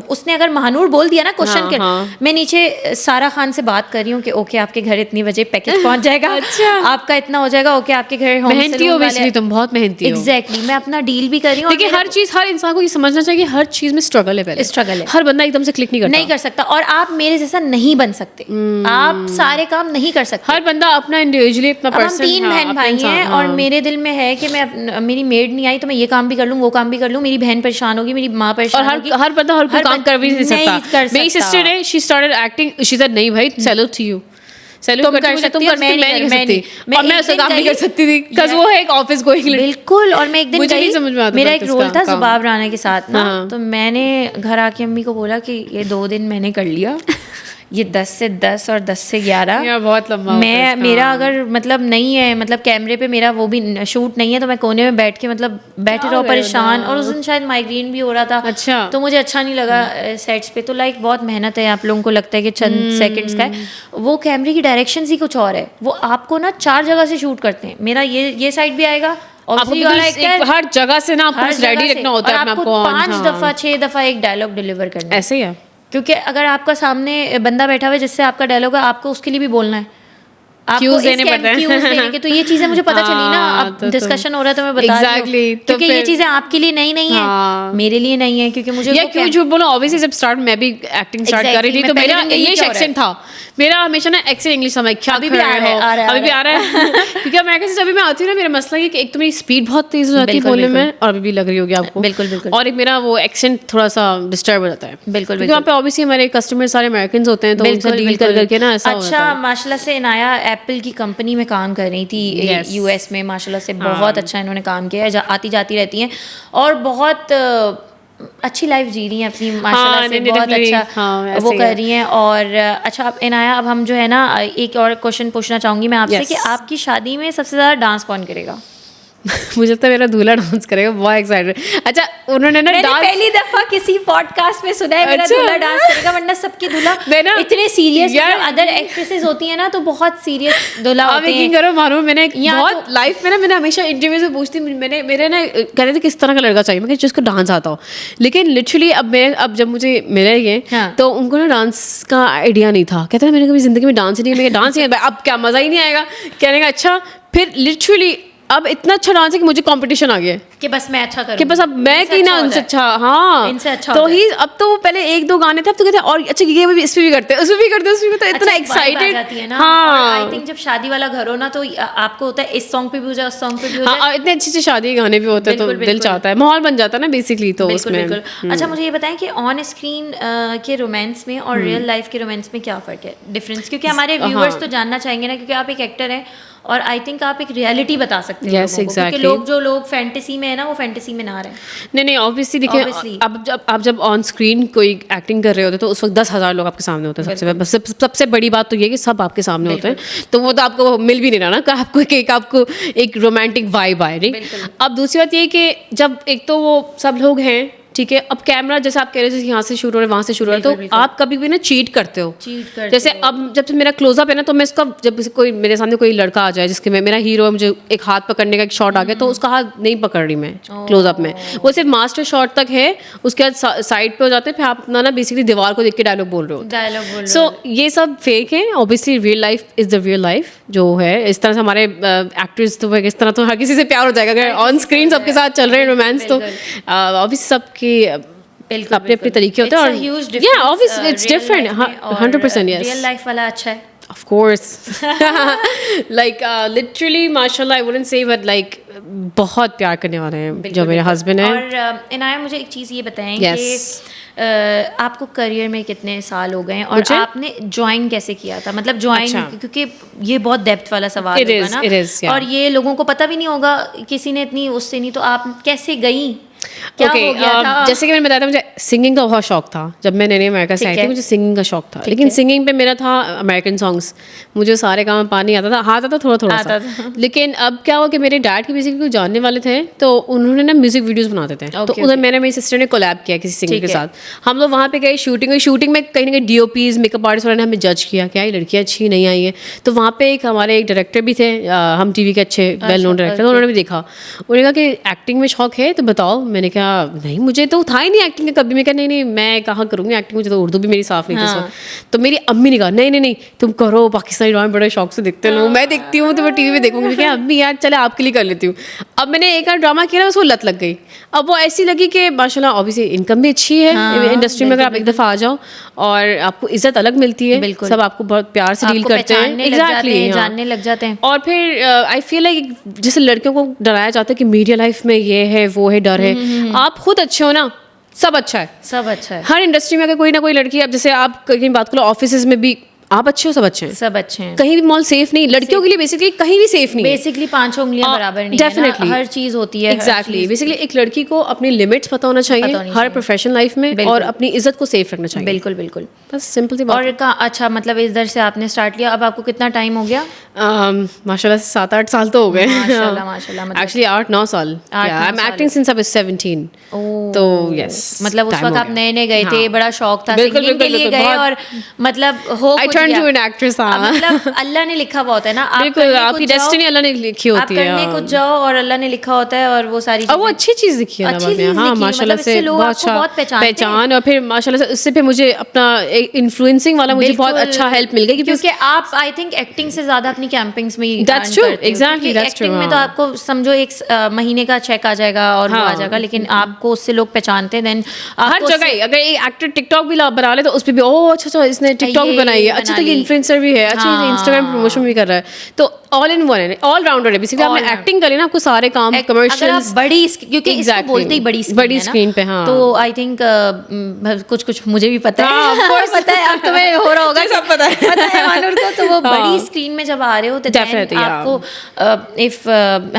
उसने अगर महानूर बोल दिया ना क्वेश्चन के, मैं नीचे सारा खान से बात कर रही हूँ कि ओके आपके घर इतनी बजे पैकेज पहुंच जाएगा, अच्छा आपका इतना हो जाएगा, ओके आपके घर होम मेहनती हो बेसिकली, तुम बहुत मेहनती हो। एग्जैक्टली। मैं अपना डील भी कर रही हूँ। देखिए हर इंसान को ये समझना चाहिए कि हर चीज में स्ट्रगल है। पहले स्ट्रगल है, हर बंदा एकदम से क्लिक नहीं कर सकता और आप मेरे जैसा नहीं बन सकते। आप सारे काम नहीं कर सकते। हर बंदा अपना इंडिविजुअली अपना पर्सन। हम 3 बहन भाई हैं और मेरे दिल में है कि मैं मेरी मेड नहीं आई तो मैं ये काम भी कर लूँ वो काम भी कर लूँ। मेरी बहन परेशान होगी, मेरी माँ परेशान होगी, और हर बंदा हर कोई काम कर भी नहीं सकता। मेरी सिस्टर है, she started acting, she said नहीं भाई सैल्यूट टू यू, तुम कर सकती हो, मैं नहीं कर सकती। और मैं ऐसा काम नहीं कर सकती थी बिकॉज़ वो है एक ऑफिस गोइंग। बिल्कुल। और मैं एक दिन गई, मेरा एक रोल था जुबाब राना के साथ ना, तो मैंने घर आके अम्मी को बोला कि ये 2 दिन मैंने कर लिया, ये 10 से 10 और 10 से 11 बहुत लंबा मैं मेरा अगर मतलब नहीं है, मतलब कैमरे पे मेरा वो भी शूट नहीं है तो मैं कोने में बैठ के मतलब बैठे रहो परेशान। और उस दिन शायद माइग्रेन भी हो रहा था। अच्छा। तो मुझे अच्छा नहीं लगा सेट्स पे। तो लाइक बहुत मेहनत है, आप लोगों को लगता है कि चंद सेकंड्स का है, वो कैमरे की डायरेक्शन ही कुछ और है। वो आपको ना 4 जगह से शूट करते हैं। मेरा ये साइड भी आएगा, हर जगह से ना आपको रेडी रखना होता है, आपको 5 दफा 6 दफा एक डायलॉग डिलीवर करना है। ऐसे ही है, क्योंकि अगर आपका सामने बंदा बैठा हुआ है जिससे आपका डायलॉग है, आपको उसके लिए भी बोलना है, क्यूज देने पड़ते हैं। तो ये चीजें मुझे पता चली ना, अब डिस्कशन हो रहा है तो मैं बता रही हूँ क्योंकि ये चीजें आपके लिए नहीं है, मेरे लिए नहीं है। क्योंकि मुझे क्यों झूठ बोलो, ऑब्वियसली जब स्टार्ट मैं भी एक्टिंग स्टार्ट कर रही थी तो मेरा इंग्लिश एक्सेंट था, मेरा हमेशा ना एक्सेंट इंग्लिश था। क्या अभी भी आ रहा है क्योंकि अमेरिका से जब मैं आती हूँ ना, मेरा मसला ये कि एक तो मेरी स्पीड बहुत तेज हो जाती है बोलने में, और अभी भी लग रही होगी आपको। बिल्कुल। और एक मेरा वो एक्सेंट थोड़ा सा डिस्टर्ब हो जाता है। बिल्कुल। वहाँ पे ऑब्वियसली हमारे कस्टमर सारे अमेरिकन होते हैं तो उनसे डील कर करके ना ऐसा होता है। अच्छा माशाल्लाह से इनाया एप्पल की कंपनी में काम कर रही थी US में, माशाल्लाह से बहुत अच्छा इन्होंने काम किया है, आती जाती रहती हैं और बहुत अच्छी लाइफ जी रही हैं अपनी माशाल्लाह से, बहुत अच्छा वो कर रही हैं। और अच्छा अब इनाया, अब हम जो है ना एक और क्वेश्चन पूछना चाहूँगी मैं आपसे कि आपकी शादी में सबसे ज़्यादा डांस कौन करेगा? मुझे लगता है मेरा दूल्हा डांस करेगा, बहुत एक्साइटेड। अच्छा उन्होंने ना डांस पहली दफा किसी पॉडकास्ट में सुना है मेरा दूल्हा डांस करेगा, वरना सबके दूल्हा इतने सीरियस, मतलब अदर एक्ट्रेसेस होती है ना तो बहुत सीरियस दूल्हा होते हैं। करो मानो मैंने बहुत लाइफ में ना, मैंने हमेशा इंटरव्यू से पूछती, मेरे ना कह रहे थे किस तरह का लड़का चाहिए, मैं जिसको डांस आता हो। लेकिन लिटरली अब जब मुझे मिले ये तो उनको ना डांस का आइडिया नहीं था। कहते हैं मैंने कभी जिंदगी में डांस नहीं, मैं डांस नहीं, अब क्या मजा ही नहीं आएगा। कहने का अच्छा, फिर लिटरली अब इतना अच्छा डांस है कि मुझे कंपटीशन आ गया कि बस मैं अच्छा करूं, कि बस अब मैं की ना उनसे अच्छा, हाँ इनसे अच्छा तो ही अब तो वो पहले 1-2 गाने थे, अब तो कहते हैं और अच्छा ये भी इस पे भी करते हैं, उसमें भी करते हैं, उसमें तो इतना एक्साइटेड है ना। हाँ आई थिंक जब शादी वाला घर हो ना तो आपको होता है इस सॉन्ग पे भी हो जाए, उस सॉन्ग पे भी हो जाए। हाँ इतने अच्छे शादी गाने भी होते हैं तो दिल चाहता है, माहौल बन जाता है ना बेसिकली। तो उसमें अच्छा मुझे ये बताएं कि ऑन स्क्रीन के रोमांस में और रियल लाइफ के रोमांस में क्या फ़र्क है, डिफरेंस? क्योंकि हमारे व्यूअर्स तो जानना चाहेंगे ना, क्योंकि आप एक एक्टर हैं और आई थिंक आप एक रियलिटी बता सकते हैं लोगों को, क्योंकि लोग फैंटेसी में है ना, वो फैंटेसी में ना रहे। नहीं ऑब्वियसली देखिए, अब जब ऑन स्क्रीन कोई एक्टिंग कर रहे होते हैं तो उस वक्त 10,000 लोग आपके सामने होते हैं। सबसे बड़ी बात तो ये कि सब आपके सामने होते हैं, तो वो तो आपको मिल भी नहीं रहा ना, आपको एक रोमांटिक वाइब आए रही। अब दूसरी बात ये कि जब एक तो वो सब लोग हैं, ठीक है, अब कैमरा जैसे आप कह रहे थे यहाँ से शुरू हो रहा है वहाँ से शुरू हो रहा है, तो आप कभी भी ना चीट करते हो। जैसे अब जब मेरा क्लोजअप है ना, तो मैं इसका जब कोई मेरे सामने कोई लड़का आ जाए जिसके मेरा हीरो है, मुझे एक हाथ पकड़ने का एक शॉट आ गया तो उसका हाथ नहीं पकड़ रही मैं क्लोजअप में, वो सिर्फ मास्टर शॉट तक है, उसके बाद साइड पे हो जाते हैं, फिर आप अपना ना बेसिकली दीवार को देख के डायलॉग बोल रहे हो। सो ये सब फेक है। Obviously real life is the real life जो है। इस तरह से हमारे एक्टर्स तो इस तरह तो हर किसी से प्यार हो जाएगा अगर ऑन स्क्रीन सबके साथ चल रहे हैं रोमांस, तो ऑब्वियसली की अपने अपने तरीके होते हैं और या obviously it's different 100% yes real life वाला अच्छा है Of course. Like literally माशाल्लाह I wouldn't say but like बहुत प्यार करने वाले हैं जो मेरे हस्बैंड हैं. और इनाया मुझे एक चीज़ ये बताएं Yes. कि आपको करियर में कितने साल हो गए हैं और आपने ज्वाइन कैसे किया था मतलब ज्वाइन क्योंकि ये बहुत डेप्थ वाला सवाल होगा ना it is, yeah. और ये लोगों को पता भी नहीं होगा किसी ने इतनी उससे नहीं तो आप कैसे गई क्या हो गया था? जैसे कि मैंने बताया था मुझे सिंगिंग का बहुत शौक था जब मैं नई अमेरिका से आई थी मुझे सिंगिंग का शौक था लेकिन सिंगिंग पे मेरा था अमेरिकन सॉन्ग्स मुझे सारे काम पानी आता था आता था थोड़ा सा लेकिन अब क्या हुआ कि मेरे डैड के बेसिकली कोई जानने वाले थे तो उन्होंने ना म्यूजिक वीडियोस बनाते थे तो उधर मैंने मेरी सिस्टर ने कोलैब किया किसी सिंगर के साथ हम लोग वहाँ पे गए शूटिंग में कहीं ना कहीं DOPs मेकअप आर्टिस्ट वाले ने हमें जज किया क्या ये लड़की अच्छी नहीं आई है तो वहाँ पे हमारे एक डायरेक्टर भी थे हम TV के अच्छे वेल नोन डायरेक्टर उन्होंने भी देखा उन्होंने कहा कि एक्टिंग में शौक है तो बताओ मैंने कहा नहीं मुझे तो था ही नहीं एक्टिंग का कभी मैं कहा नहीं मैं कहाँ करूँगी एक्टिंग मुझे तो उर्दू भी मेरी साफ नहीं थी तो मेरी अम्मी ने कहा नहीं तुम करो पाकिस्तानी ड्रामा बड़े शौक से देखते लोग मैं देखती हूँ तो मैं TV पे देखूँगी क्या अम्मी यार चले आपके लिए कर लेती हूँ अब मैंने एक ड्रामा किया ना उसको लत लग गई अब वो ऐसी लगी कि माशाल्लाह ऑब्वियसली इनकम भी अच्छी है इंडस्ट्री में अगर आप एक दफ़ा आ जाओ और आपको इज्जत अलग मिलती है सब आपको बहुत प्यार से डील करते हैं एग्जैक्टली जानने लग जाते हैं और फिर आई फील लाइक जैसे लड़कियों को डराया जाता है कि मीडिया लाइफ में ये है वो है डर है आप खुद अच्छे हो ना सब अच्छा है हर इंडस्ट्री में अगर कोई ना कोई लड़की अब जैसे आप कहीं बात करो ऑफिस में भी आप अच्छे हो सब अच्छे हैं कहीं भी मॉल सेफ नहीं लड़कियों के लिए बेसिकली कहीं भी सेफ नहीं बेसिकली 5 उंगलियां बराबर नहीं डेफिनेटली हर चीज होती है एग्जैक्टली बेसिकली एक लड़की को अपनी लिमिट्स पता होना चाहिए हर प्रोफेशनल लाइफ में और अपनी इज्जत को सेफ रखना चाहिए बिल्कुल बस सिंपल सी बात और अच्छा मतलब इधर से आपने स्टार्ट किया अब आपको कितना टाइम हो गया माशाल्लाह 7-8 साल तो हो गए माशाल्लाह एक्चुअली 8-9 साल I am acting since I was 17 तो यस मतलब उस वक्त आप नए गए थे बड़ा शौक था सिंगिंग के लिए गए और मतलब हो टर्न टू एन एक्ट्रेस मतलब अल्लाह ने लिखा हुआ होता है ना बिल्कुल आपकी डेस्टिनी अल्लाह ने लिखी होती है आप करने कुछ जाओ और अल्लाह ने लिखा होता है और वो सारी और वो अच्छी चीज लिखी है हाँ माशाल्लाह से बहुत अच्छा पहचान और फिर माशाल्लाह से उससे फिर मुझे अपना इन्फ्लुएंसिंग वाला मुझे बहुत अच्छा हेल्प मिल गई क्योंकि आप आई थिंक एक्टिंग से ज्यादा अपनी कैंपिंग्स में that's true exactly that's true acting में तो आपको समझो एक महीने का चेक आ जाएगा और वो आ जाएगा लेकिन आपको उससे लोग पहचानते हैं देन हर जगह अगर एक एक्टर टिकटॉक भी बना ले तो उस पे भी ओह अच्छा इसने टिकटॉक भी बनाई है अच्छा तो ये इन्फ्लुएंसर भी है अच्छा इंस्टाग्राम प्रमोशन भी कर रहा है तो ऑल इन वन है ऑल राउंडर है बेसिकली आपने एक्टिंग करी ना आपको सारे काम कमर्शियल्स बड़ी क्योंकि इसको बोलते ही बड़ी स्क्रीन पे हाँ तो आई थिंक कुछ मुझे भी पता है पता है अब तुम्हें हो रहा होगा सब पता है मानूर को तो वो बड़ी स्क्रीन में जब आ रहे हो तो आपको इफ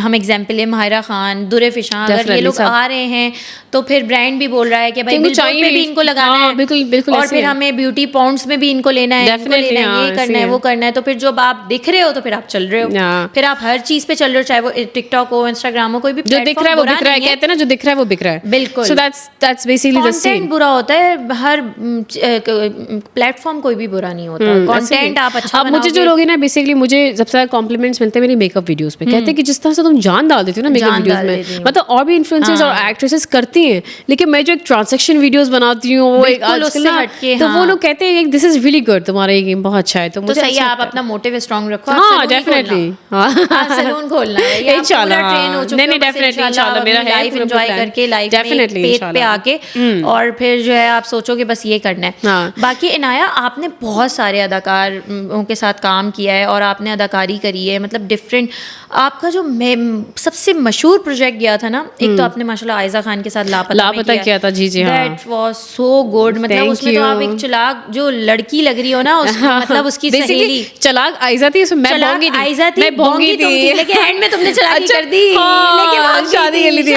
हम एग्जांपल है माहिरा खान दुरे फिशां अगर ये लोग आ रहे हैं तो फिर ब्रांड भी बोल रहा है कि भाई बिलबोर्ड पे भी इनको लगाना है बिल्कुल और फिर हमें ब्यूटी पॉइंट्स में भी इनको लेना है ये करना है वो करना है तो फिर जब आप दिख रहे हो तो फिर आप चल रहे हो फिर आप हर चीज पे चल रहे हो चाहे वो टिकटॉक हो इंस्टाग्राम हो कोई भी जो दिख रहा है वो बिक रहा है कहते हैं ना जो दिख रहा है वो बिक रहा है बिल्कुल so that's basically the same content बुरा होता है हर प्लेटफॉर्म कोई भी बुरा नहीं होता कंटेंट आप अच्छा अब मुझे जो लोग हैं ना बेसिकली मुझे सबसे ज्यादा कॉम्प्लीमेंट्स मिलते हैं मेरी मेकअप वीडियोस पे कहते हैं कि जिस तरह से तुम जान डाल देती हो ना मेकअप वीडियोस में मतलब और भी इन्फ्लुएंसर्स और एक्ट्रेसेस करती हैं लेकिन मैं जो एक ट्रांजैक्शन वीडियोस बनाती हूँ वो एक आजकल तो वो लोग कहते हैं दिस इज रियली गुड तुम्हारा ये गेम बहुत अच्छा है तो मुझे सही है आप अपना मोटिव स्ट्रांग रखो हाँ डेफिनेटली सैलून खोलना है इंशाल्लाह नहीं डेफिनेटली इंशाल्लाह मेरा लाइफ एंजॉय करके लाइफ में पेट पे आके और फिर जो है आप सोचो कि बस ये करना है बाकी इनाया आपने बहुत सारे अदाकारों के साथ काम किया है और आपने अदाकारी करी है मतलब डिफरेंट आपका जो सबसे मशहूर प्रोजेक्ट गया था ना एक तो आपने माशाल्लाह आयजा खान के साथ लापता किया था जी हाँ दैट वाज सो गुड मतलब उसमें तो आप एक चालाक जो लड़की लग रही हो ना मतलब उसकी सहेली चालाक आयजा थी उसमें मैं भोंगी थी आयजा थी मैं भोंगी थी लेकिन एंड में तुमने चालाकी कर दी लेकिन शादी कर ली थी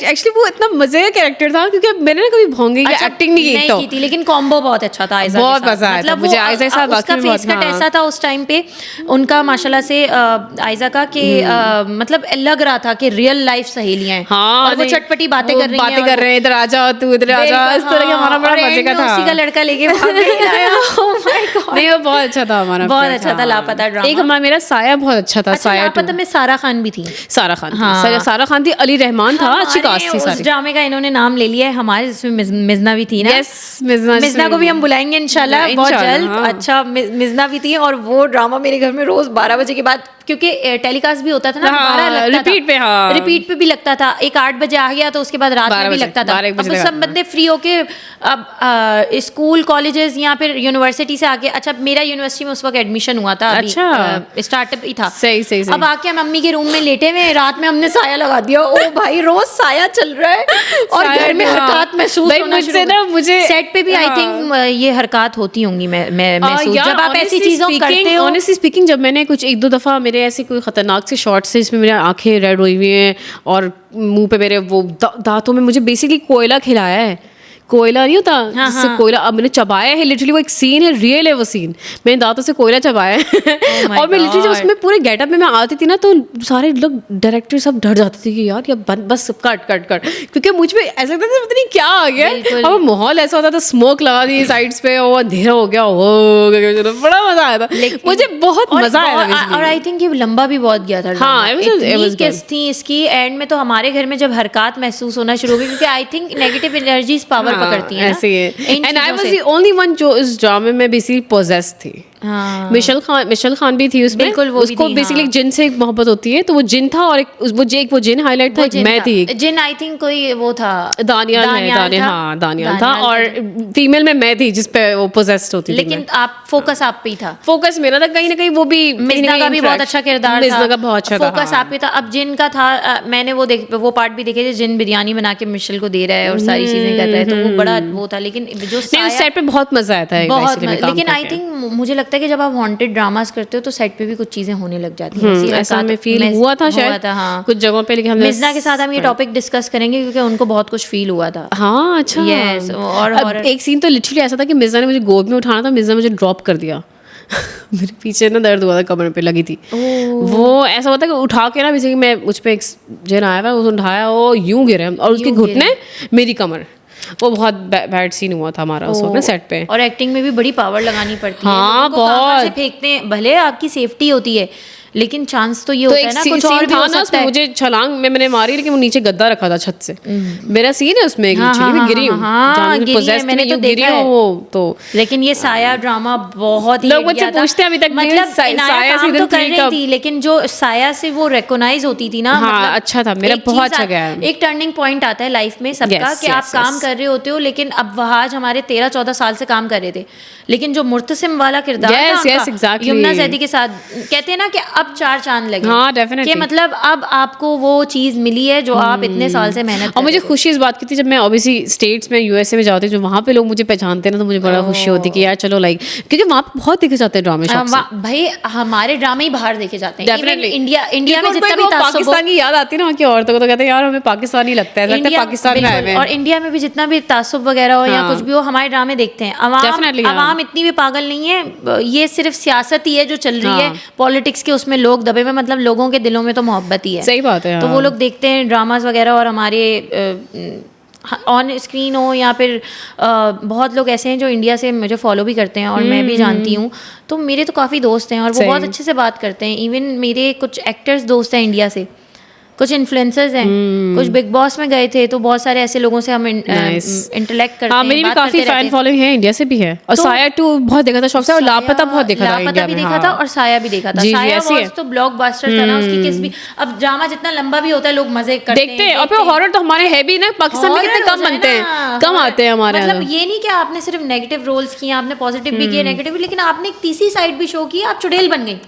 एक्चुअली वो इतना मजे का कैरेक्टर था क्योंकि मैंने ना कभी भोंगी की एक्टिंग नहीं की थी लेकिन कॉम्बो बहुत अच्छा था आयजा बहुत मजा आया मतलब मुझे आयजा के साथ उसका फेस कट ऐसा था उस टाइम पे उनका माशाल्लाह से आयजा का कि मतलब लग रहा था कि रियल लाइफ सहेलियां हैं और वो चटपटी बातें कर रही हैं इधर आ जाओ तू इधर आ जा इस तरह का हमारा बड़ा मजे का था उसी का लड़का लेके भाग गई ओह माय God. नहीं वो बहुत अच्छा था हमारा बहुत affair अच्छा था लापता ड्रामा। एक हमारा मेरा साया बहुत अच्छा था। अच्छा, साया लापता में सारा खान भी थी। सारा खान थी। हाँ। सारा खान थी, अली रहमान था, अच्छी हमारे कास्ट थी उस सारी। ड्रामे का इन्होंने नाम ले लिया है हमारे, जिसमें मिजना भी थी ना। यस, मिजना मिजना को भी हम बुलाएंगे इंशाल्लाह बहुत इंशाल्लाह, जल्द। हाँ। अच्छा, मिजना भी थी, और वो ड्रामा मेरे घर में रोज 12 बजे के बाद, क्योंकि टेलीकास्ट भी होता था ना, हाँ, 12 लगता रिपीट था, पे, हाँ। रिपीट पे भी लगता था। एक 8 बजे आ गया तो उसके बाद रात में 12 भी बजे, लगता था। 12 एक बजे अब तक सब आता था। बंदे फ्री होके अब स्कूल कॉलेजेस या फिर यूनिवर्सिटी से आके, अच्छा मेरा यूनिवर्सिटी में उस वक्त एडमिशन हुआ था, अभी अच्छा। स्टार्टअप ही था। सही, सही, सही। अब आके हम मम्मी के रूम में लेटे हुए, रात में हमने साया लगा दिया। ओ भाई, रोज साया चल रहा है और साया घर में हाँ। हरकत महसूस भाई, होना मुझसे शुरू ना, मुझे सेट पे भी आई हाँ। थिंक ये हरकत होती होंगी। मैं महसूस, यार, जब आप ऐसी honestly चीजों speaking- करते हो। honestly speaking, जब मैंने कुछ एक दो दफ़ा मेरे ऐसे कोई खतरनाक से शॉर्ट्स से इसमें मेरी आंखें रेड हुई हुई हैं और मुंह पे मेरे वो दांतों में मुझे बेसिकली कोयला खिलाया है। कोयला नहीं होता हाँ, जिससे हाँ। कोयला, अब मैंने चबाया है, लिटरली वो एक सीन है, रियल है वो सीन। मैंने दांतों से कोयला चबाया है my और मैं लिटरली जब God. उसमें पूरे गेटअप में मैं आती थी ना, तो सारे लोग डायरेक्टर सब डर जाते थे कि यार ये बस कट कट कट, क्योंकि मुझ पे ऐसा लगता था पता नहीं क्या आ गया बिल्कुल। है। और माहौल ऐसा होता था, स्मोक लगा दी साइड्स पे और अंधेरा हो गया, बड़ा मजा आया था। मुझे बहुत मजा आया था और आई थिंक ये लंबा भी बहुत गया था हाँ, it was इतनी good. किस थी इसकी। एंड में तो हमारे घर में जब हरकत महसूस होना शुरू हो गई, क्योंकि I think negative energies power पकड़ती है ऐसे ही है। इन एंड आई चीज़ों वाज से। द ओनली वन जो इस ड्रामे में बेसिकली पोजेस थी। हाँ। मिशेल खान भी थी उसमें। बिल्कुल, वो भी उसको थी, बेसिकली हाँ। एक जिन से एक मोहब्बत होती है, तो वो जिन था और एक वो जिन हाईलाइट था, एक मैं थी। जिन आई थिंक कोई वो था, दानियाल हाँ, दानियाल था, और फीमेल में मैं थी जिस पे वो पोजेस्ड होती थी। लेकिन आप फोकस आप पे ही था। फोकस मेरा था कहीं ना कहीं, वो भी मिजना का भी बहुत अच्छा किरदार था, मिजना का बहुत अच्छा था, फोकस हाँ। आप पे था। अब जिन का था, मैंने वो पार्ट भी देखे थे, जिन बिरयानी बना के मिशेल को दे रहा है और सारी चीजें कर रहा है, तो वो बड़ा वो था। लेकिन जो नहीं, उस सेट पे बहुत मजा आया था बहुत basically काम लेकिन आई करके। थिंक मुझे लगता है कि जब आप वांटेड ड्रामास करते हो तो सेट पे भी कुछ चीजें होने लग जाती हैं। ऐसी ऐसा हरकत हमें फील हुआ था शायद हाँ। कुछ जगहों पे, लेकिन हमने मिजना के साथ हम ये टॉपिक डिस्कस करेंगे क्योंकि उनको बहुत कुछ फील हुआ था। हाँ, अच्छा। Yes, और अब horror- एक सीन तो लिटरली ऐसा था कि मिर्जा ने मुझे गोद में उठाना था, मिर्जा मुझे ड्रॉप कर दिया मेरे पीछे ना दर्द हुआ था, कमर पे लगी थी। वो ऐसा होता है कि उठा के ना, बेसिकली मैं मुझ पे एक जिन आया था, उसने उठाया, वो यूं गिरे और उसके घुटने मेरी कमर। वो बहुत बैड सीन हुआ था हमारा उस वक्त सेट पे। और एक्टिंग में भी बड़ी पावर लगानी पड़ती है। हाँ, लोगों को कहाँ बहुत। से फेंकते हैं, भले आपकी सेफ्टी होती है लेकिन चांस तो ये होता है ना कुछ और भी हो सकता है। मुझे छलांग मैंने मारी, लेकिन वो नीचे गद्दा रखा था छत से। मेरा सीन है उसमें, हाँ, एक्चुअली मैं गिरी हूँ, हाँ, गिरी है, मैंने तो देखा है। तो लेकिन ये साया ड्रामा बहुत ही लोग मुझसे पूछते हैं अभी तक, मतलब साया काम सीजन तो कर 3 रही कब? थी, लेकिन जो साया से वो रिकॉग्नाइज होती थी ना, हाँ, मतलब अच्छा था, मेरा एक बहुत चीज़ अच्छा गया है। एक टर्निंग पॉइंट आता है लाइफ में सबका Yes, कि आप yes, काम yes. कर रहे होते हो, लेकिन अब वह आज हमारे 13-14 साल से काम कर रहे थे, लेकिन जो मुर्तसिम वाला किरदार था Yes, yes, उनका, exactly. यमुना जैदी के साथ, कहते हैं ना कि अब 4 चांद लगे। हाँ, definitely. कि मतलब अब आपको वो चीज मिली है जो आप इतने साल से मेहनत कर और मुझे रहे थे। खुशी इस बात की थी, जब मैं ऑब्वियसली स्टेट्स में यूएसए में जाती हूँ, जो वहाँ पे लोग मुझे पहचानते हैं ना, तो मुझे बड़ा खुशी होती है कि यार चलो, लाइक, क्योंकि वहाँ पे बहुत देखे जाते हैं ड्रामे शौक से। भाई हमारे ड्रामे ही बाहर देखे जाते हैं। Definitely. इंडिया में जितना भी पाकिस्तान की याद आती है ना वहाँ की औरतों को, तो कहते हैं यार हमें पाकिस्तानी लगता है, लगता है पाकिस्तान में आए हुए हैं। और इंडिया में भी जितना भी तासुब वगैरह हो या कुछ भी हो, हमारे ड्रामे देखते हैं। अवाम इतनी भी पागल नहीं है, ये सिर्फ सियासत ही है जो चल रही है, पॉलिटिक्स के उसमें लोग दबे हुए, मतलब लोगों के दिलों में तो मोहब्बत ही है। सही बात है। तो वो लोग देखते हैं ड्रामास वगैरह, और हमारे ऑन स्क्रीन हो या फिर बहुत लोग ऐसे हैं जो इंडिया से मुझे फॉलो भी करते हैं और मैं भी जानती हूँ, तो मेरे तो काफ़ी दोस्त हैं और वो बहुत अच्छे से बात करते हैं। इवन मेरे कुछ एक्टर्स दोस्त हैं इंडिया से, कुछ इन्फ्लुएंसर्स हैं, कुछ बिग बॉस में गए थे, तो बहुत सारे ऐसे लोगों से हम इंटरेक्ट करते हैं। मेरी भी काफी फैन फॉलोइंग है, इंडिया से भी है। और साया 2 बहुत देखा था शौक से, और लापता बहुत देखा था, लापता भी देखा था और साया भी देखा था। साया वाज तो ब्लॉकबस्टर था ना, उसकी किस भी, अब ड्रामा जितना लंबा भी होता है लोग मजे करते हैं, देखते हैं। और फिर हॉरर तो हमारे है भी ना, पाकिस्तान में कितने कम बनते हैं, कम आते हैं हमारे। मतलब ये नहीं कि आपने सिर्फ नेगेटिव रोल्स किए, आपने पॉजिटिव भी किए, नेगेटिव भी, लेकिन आपने एक तीसरी साइड भी शो की, आप चुड़ैल बन गई।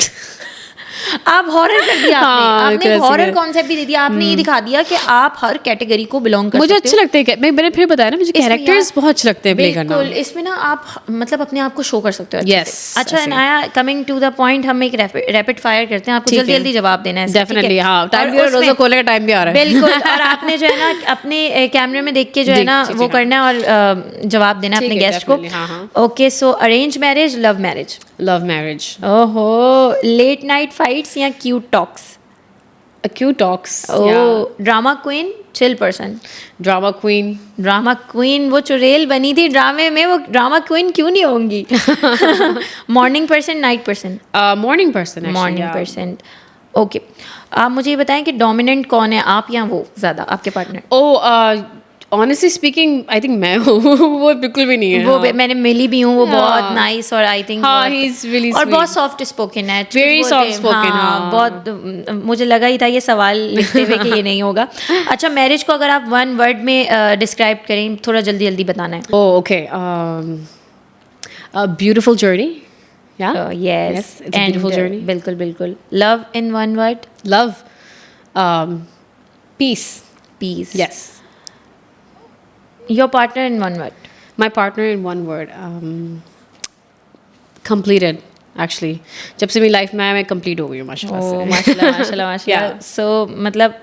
आप हॉरर कर दिया, आपने हॉरर कॉन्सेप्ट भी दे दिया, आपने ये दिखा दिया कि आप हर कैटेगरी को बिलोंग करते हो। मुझे अच्छे लगते हैं, मैंने फिर बताया ना, मुझे कैरेक्टर्स बहुत अच्छे लगते हैं प्ले करना। बिल्कुल, इसमें ना आप मतलब अपने आप को शो कर सकते हो। Yes, अच्छा नया, कमिंग टू द पॉइंट, हम एक रैपिड फायर करते हैं, आपको जल्दी जल्दी जवाब देना है। डेफिनेटली, हाँ, टाइम भी, रोज़ा खोलने का टाइम भी आ रहा है। बिल्कुल, और आपने जो है ना अपने कैमरे में देख के जो है ना वो करना है और जवाब देना अपने गेस्ट को। Okay, so arrange marriage, love marriage? Love marriage. ओहो, लेट नाइट फाइट्स या cute talks? cute talks. Oh drama queen, chill person. Drama queen. Drama queen वो चुड़ैल बनी थी ड्रामे में, वो ड्रामा क्वीन क्यों नहीं होंगी? Morning person, night person? Morning person actually. Morning yeah. Person. Okay, आप मुझे ये बताएं कि डोमिनेंट कौन है, आप या वो ज़्यादा, आपके partner? Oh, honestly speaking, I think मैं हूँ. वो बिल्कुल भी नहीं है. वो हाँ. मैंने मिली भी हूँ, वो हाँ. बहुत नाइस और आई थिंक हाँ, he's really और sweet. बहुत सॉफ्ट स्पोकन है. Very soft spoken, हाँ. बहुत मुझे लगा ही था ये सवाल लिखते हुए कि ये नहीं होगा. अच्छा, मैरिज को अगर आप वन वर्ड में डिस्क्राइब करें, थोड़ा जल्दी जल्दी बताना है. Oh, okay. A beautiful journey. Yeah. Yes, It's a beautiful journey. बिल्कुल बिल्कुल. Love in one word? Love. Peace. Peace. Yes. Your partner in one word? My partner in one word. Completed. Actually, जब से मेरी life में आया मैं complete हो गई हूँ माशाल्लाह ओ से. माशाल्लाह माशाल्लाह माशाल्लाह. Yeah. सो मतलब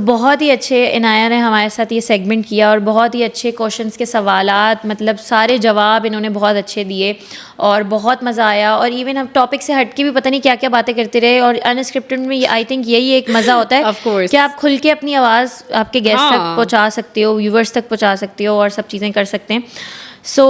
बहुत ही अच्छे इनाया ने हमारे साथ ये सेगमेंट किया और बहुत ही अच्छे क्वेश्चंस के सवालात, मतलब सारे जवाब इन्होंने बहुत अच्छे दिए और बहुत मज़ा आया. और इवन हम टॉपिक से हट के भी पता नहीं क्या क्या बातें करते रहे, और अनस्क्रिप्टेड में आई थिंक यही एक मज़ा होता है Of course. कि आप खुल के अपनी आवाज़ आपके गेस्ट तक हाँ. पहुंचा सकते हो, व्यूवर्स तक पहुंचा सकते हो और सब चीज़ें कर सकते हैं. सो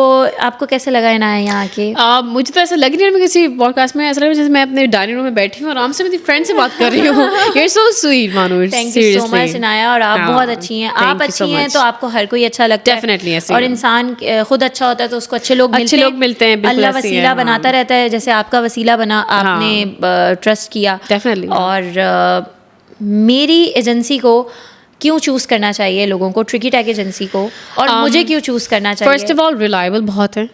आपको कैसे लगा इनाया यहाँ आके? मुझे तो ऐसा लग नहीं रहा, मैं किसी पॉडकास्ट में ऐसा लग रहा है जैसे मैं अपने डाइनिंग रूम में बैठी हूँ आराम से मेरी फ्रेंड से बात कर रही हूँ. You're so sweet, मानुष. Thank you so much Inaya. और आप हाँ, बहुत अच्छी हैं. thank आप you so अच्छी हैं much. तो आपको हर कोई अच्छा लगता है. Definitely, ऐसे ही और है. इंसान खुद अच्छा होता है तो उसको अच्छे लोग अच्छे लोग मिलते हैं, बिल्कुल अल्लाह ऐसे ही है, वसीला हाँ. बनाता रहता है, जैसे आपका वसीला बना, आपने ट्रस्ट किया. Definitely. और मेरी एजेंसी को क्यों चूज़ करना चाहिए लोगों को, ट्रिकी टैग एजेंसी को, और मुझे क्यों चूज़ करना चाहिए? फर्स्ट ऑफ ऑल रिलायबल बहुत है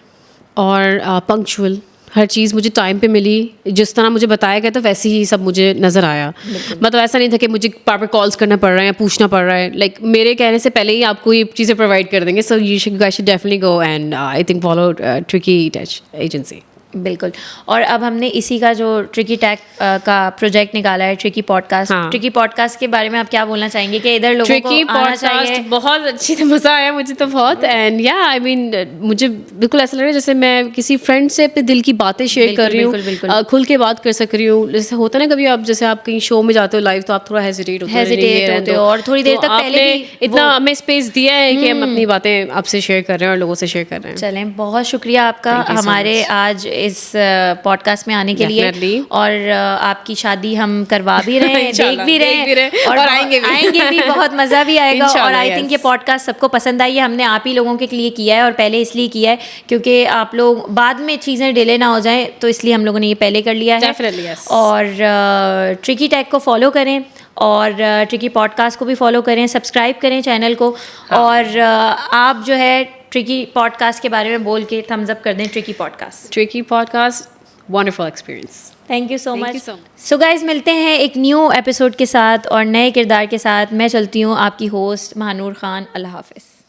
और पंक्चुअल. हर चीज़ मुझे टाइम पे मिली, जिस तरह मुझे बताया गया था वैसे ही सब मुझे नज़र आया. मतलब ऐसा नहीं था कि मुझे बार बार कॉल्स करना पड़ रहा है या पूछना पड़ रहा है. लाइक मेरे कहने से पहले ही आपको ये चीज़ें प्रोवाइड कर देंगे. So you should definitely go and I think follow tricky touch agency. बिल्कुल. और अब हमने इसी का जो ट्रिकी टैग का प्रोजेक्ट निकाला है, ट्रिकी पॉडकास्ट. हाँ. ट्रिकी पॉडकास्ट के बारे में आप क्या बोलना चाहेंगे कि इधर लोगों ट्रिकी को आना चाहिए? पॉडकास्ट बहुत अच्छी थी, मज़ा आया मुझे तो बहुत. एंड या आई मीन मुझे बिल्कुल ऐसा लग रहा है जैसे मैं किसी फ्रेंड से अपने दिल की बातें शेयर कर रही बिल्कुल, बिल्कुल. हूँ, खुल के बात कर सक रही हूँ. जैसे होता है ना कभी आप जैसे आप कहीं शो में जाते हो लाइव तो आप थोड़ा हेजिटेट होते हो और थोड़ी देर तक पहले भी इतना हमें स्पेस दिया है कि हम अपनी बातें आपसे शेयर कर रहे हैं और लोगों से शेयर कर रहे हैं. चलें, बहुत शुक्रिया आपका Thank you so हमारे much. आज इस पॉडकास्ट में आने के लिए. Definitely. और आपकी शादी हम करवा भी रहे हैं, देख भी रहे हैं और आएंगे भी. बहुत मज़ा भी आएगा. और इंशाल्लाह, आई थिंक yes. ये पॉडकास्ट सबको पसंद आई है. हमने आप ही लोगों के लिए किया है और पहले इसलिए किया है क्योंकि आप लोग बाद में चीज़ें डिले ना हो जाएं, तो इसलिए हम लोगों ने ये पहले कर लिया है. Definitely, yes. और ट्रिकी टैग को फॉलो करें और ट्रिकी पॉडकास्ट को भी फॉलो करें, सब्सक्राइब करें चैनल को. और आप जो है ट्रिकी पॉडकास्ट के बारे में बोल के थम्स अप कर दें. Tricky podcast, tricky podcast, wonderful experience. Thank you so Thank much. you so much. So guys, मिलते हैं एक न्यू एपिसोड के साथ और नए किरदार के साथ. मैं चलती हूँ आपकी होस्ट महानूर खान. अल्लाह हाफिज़.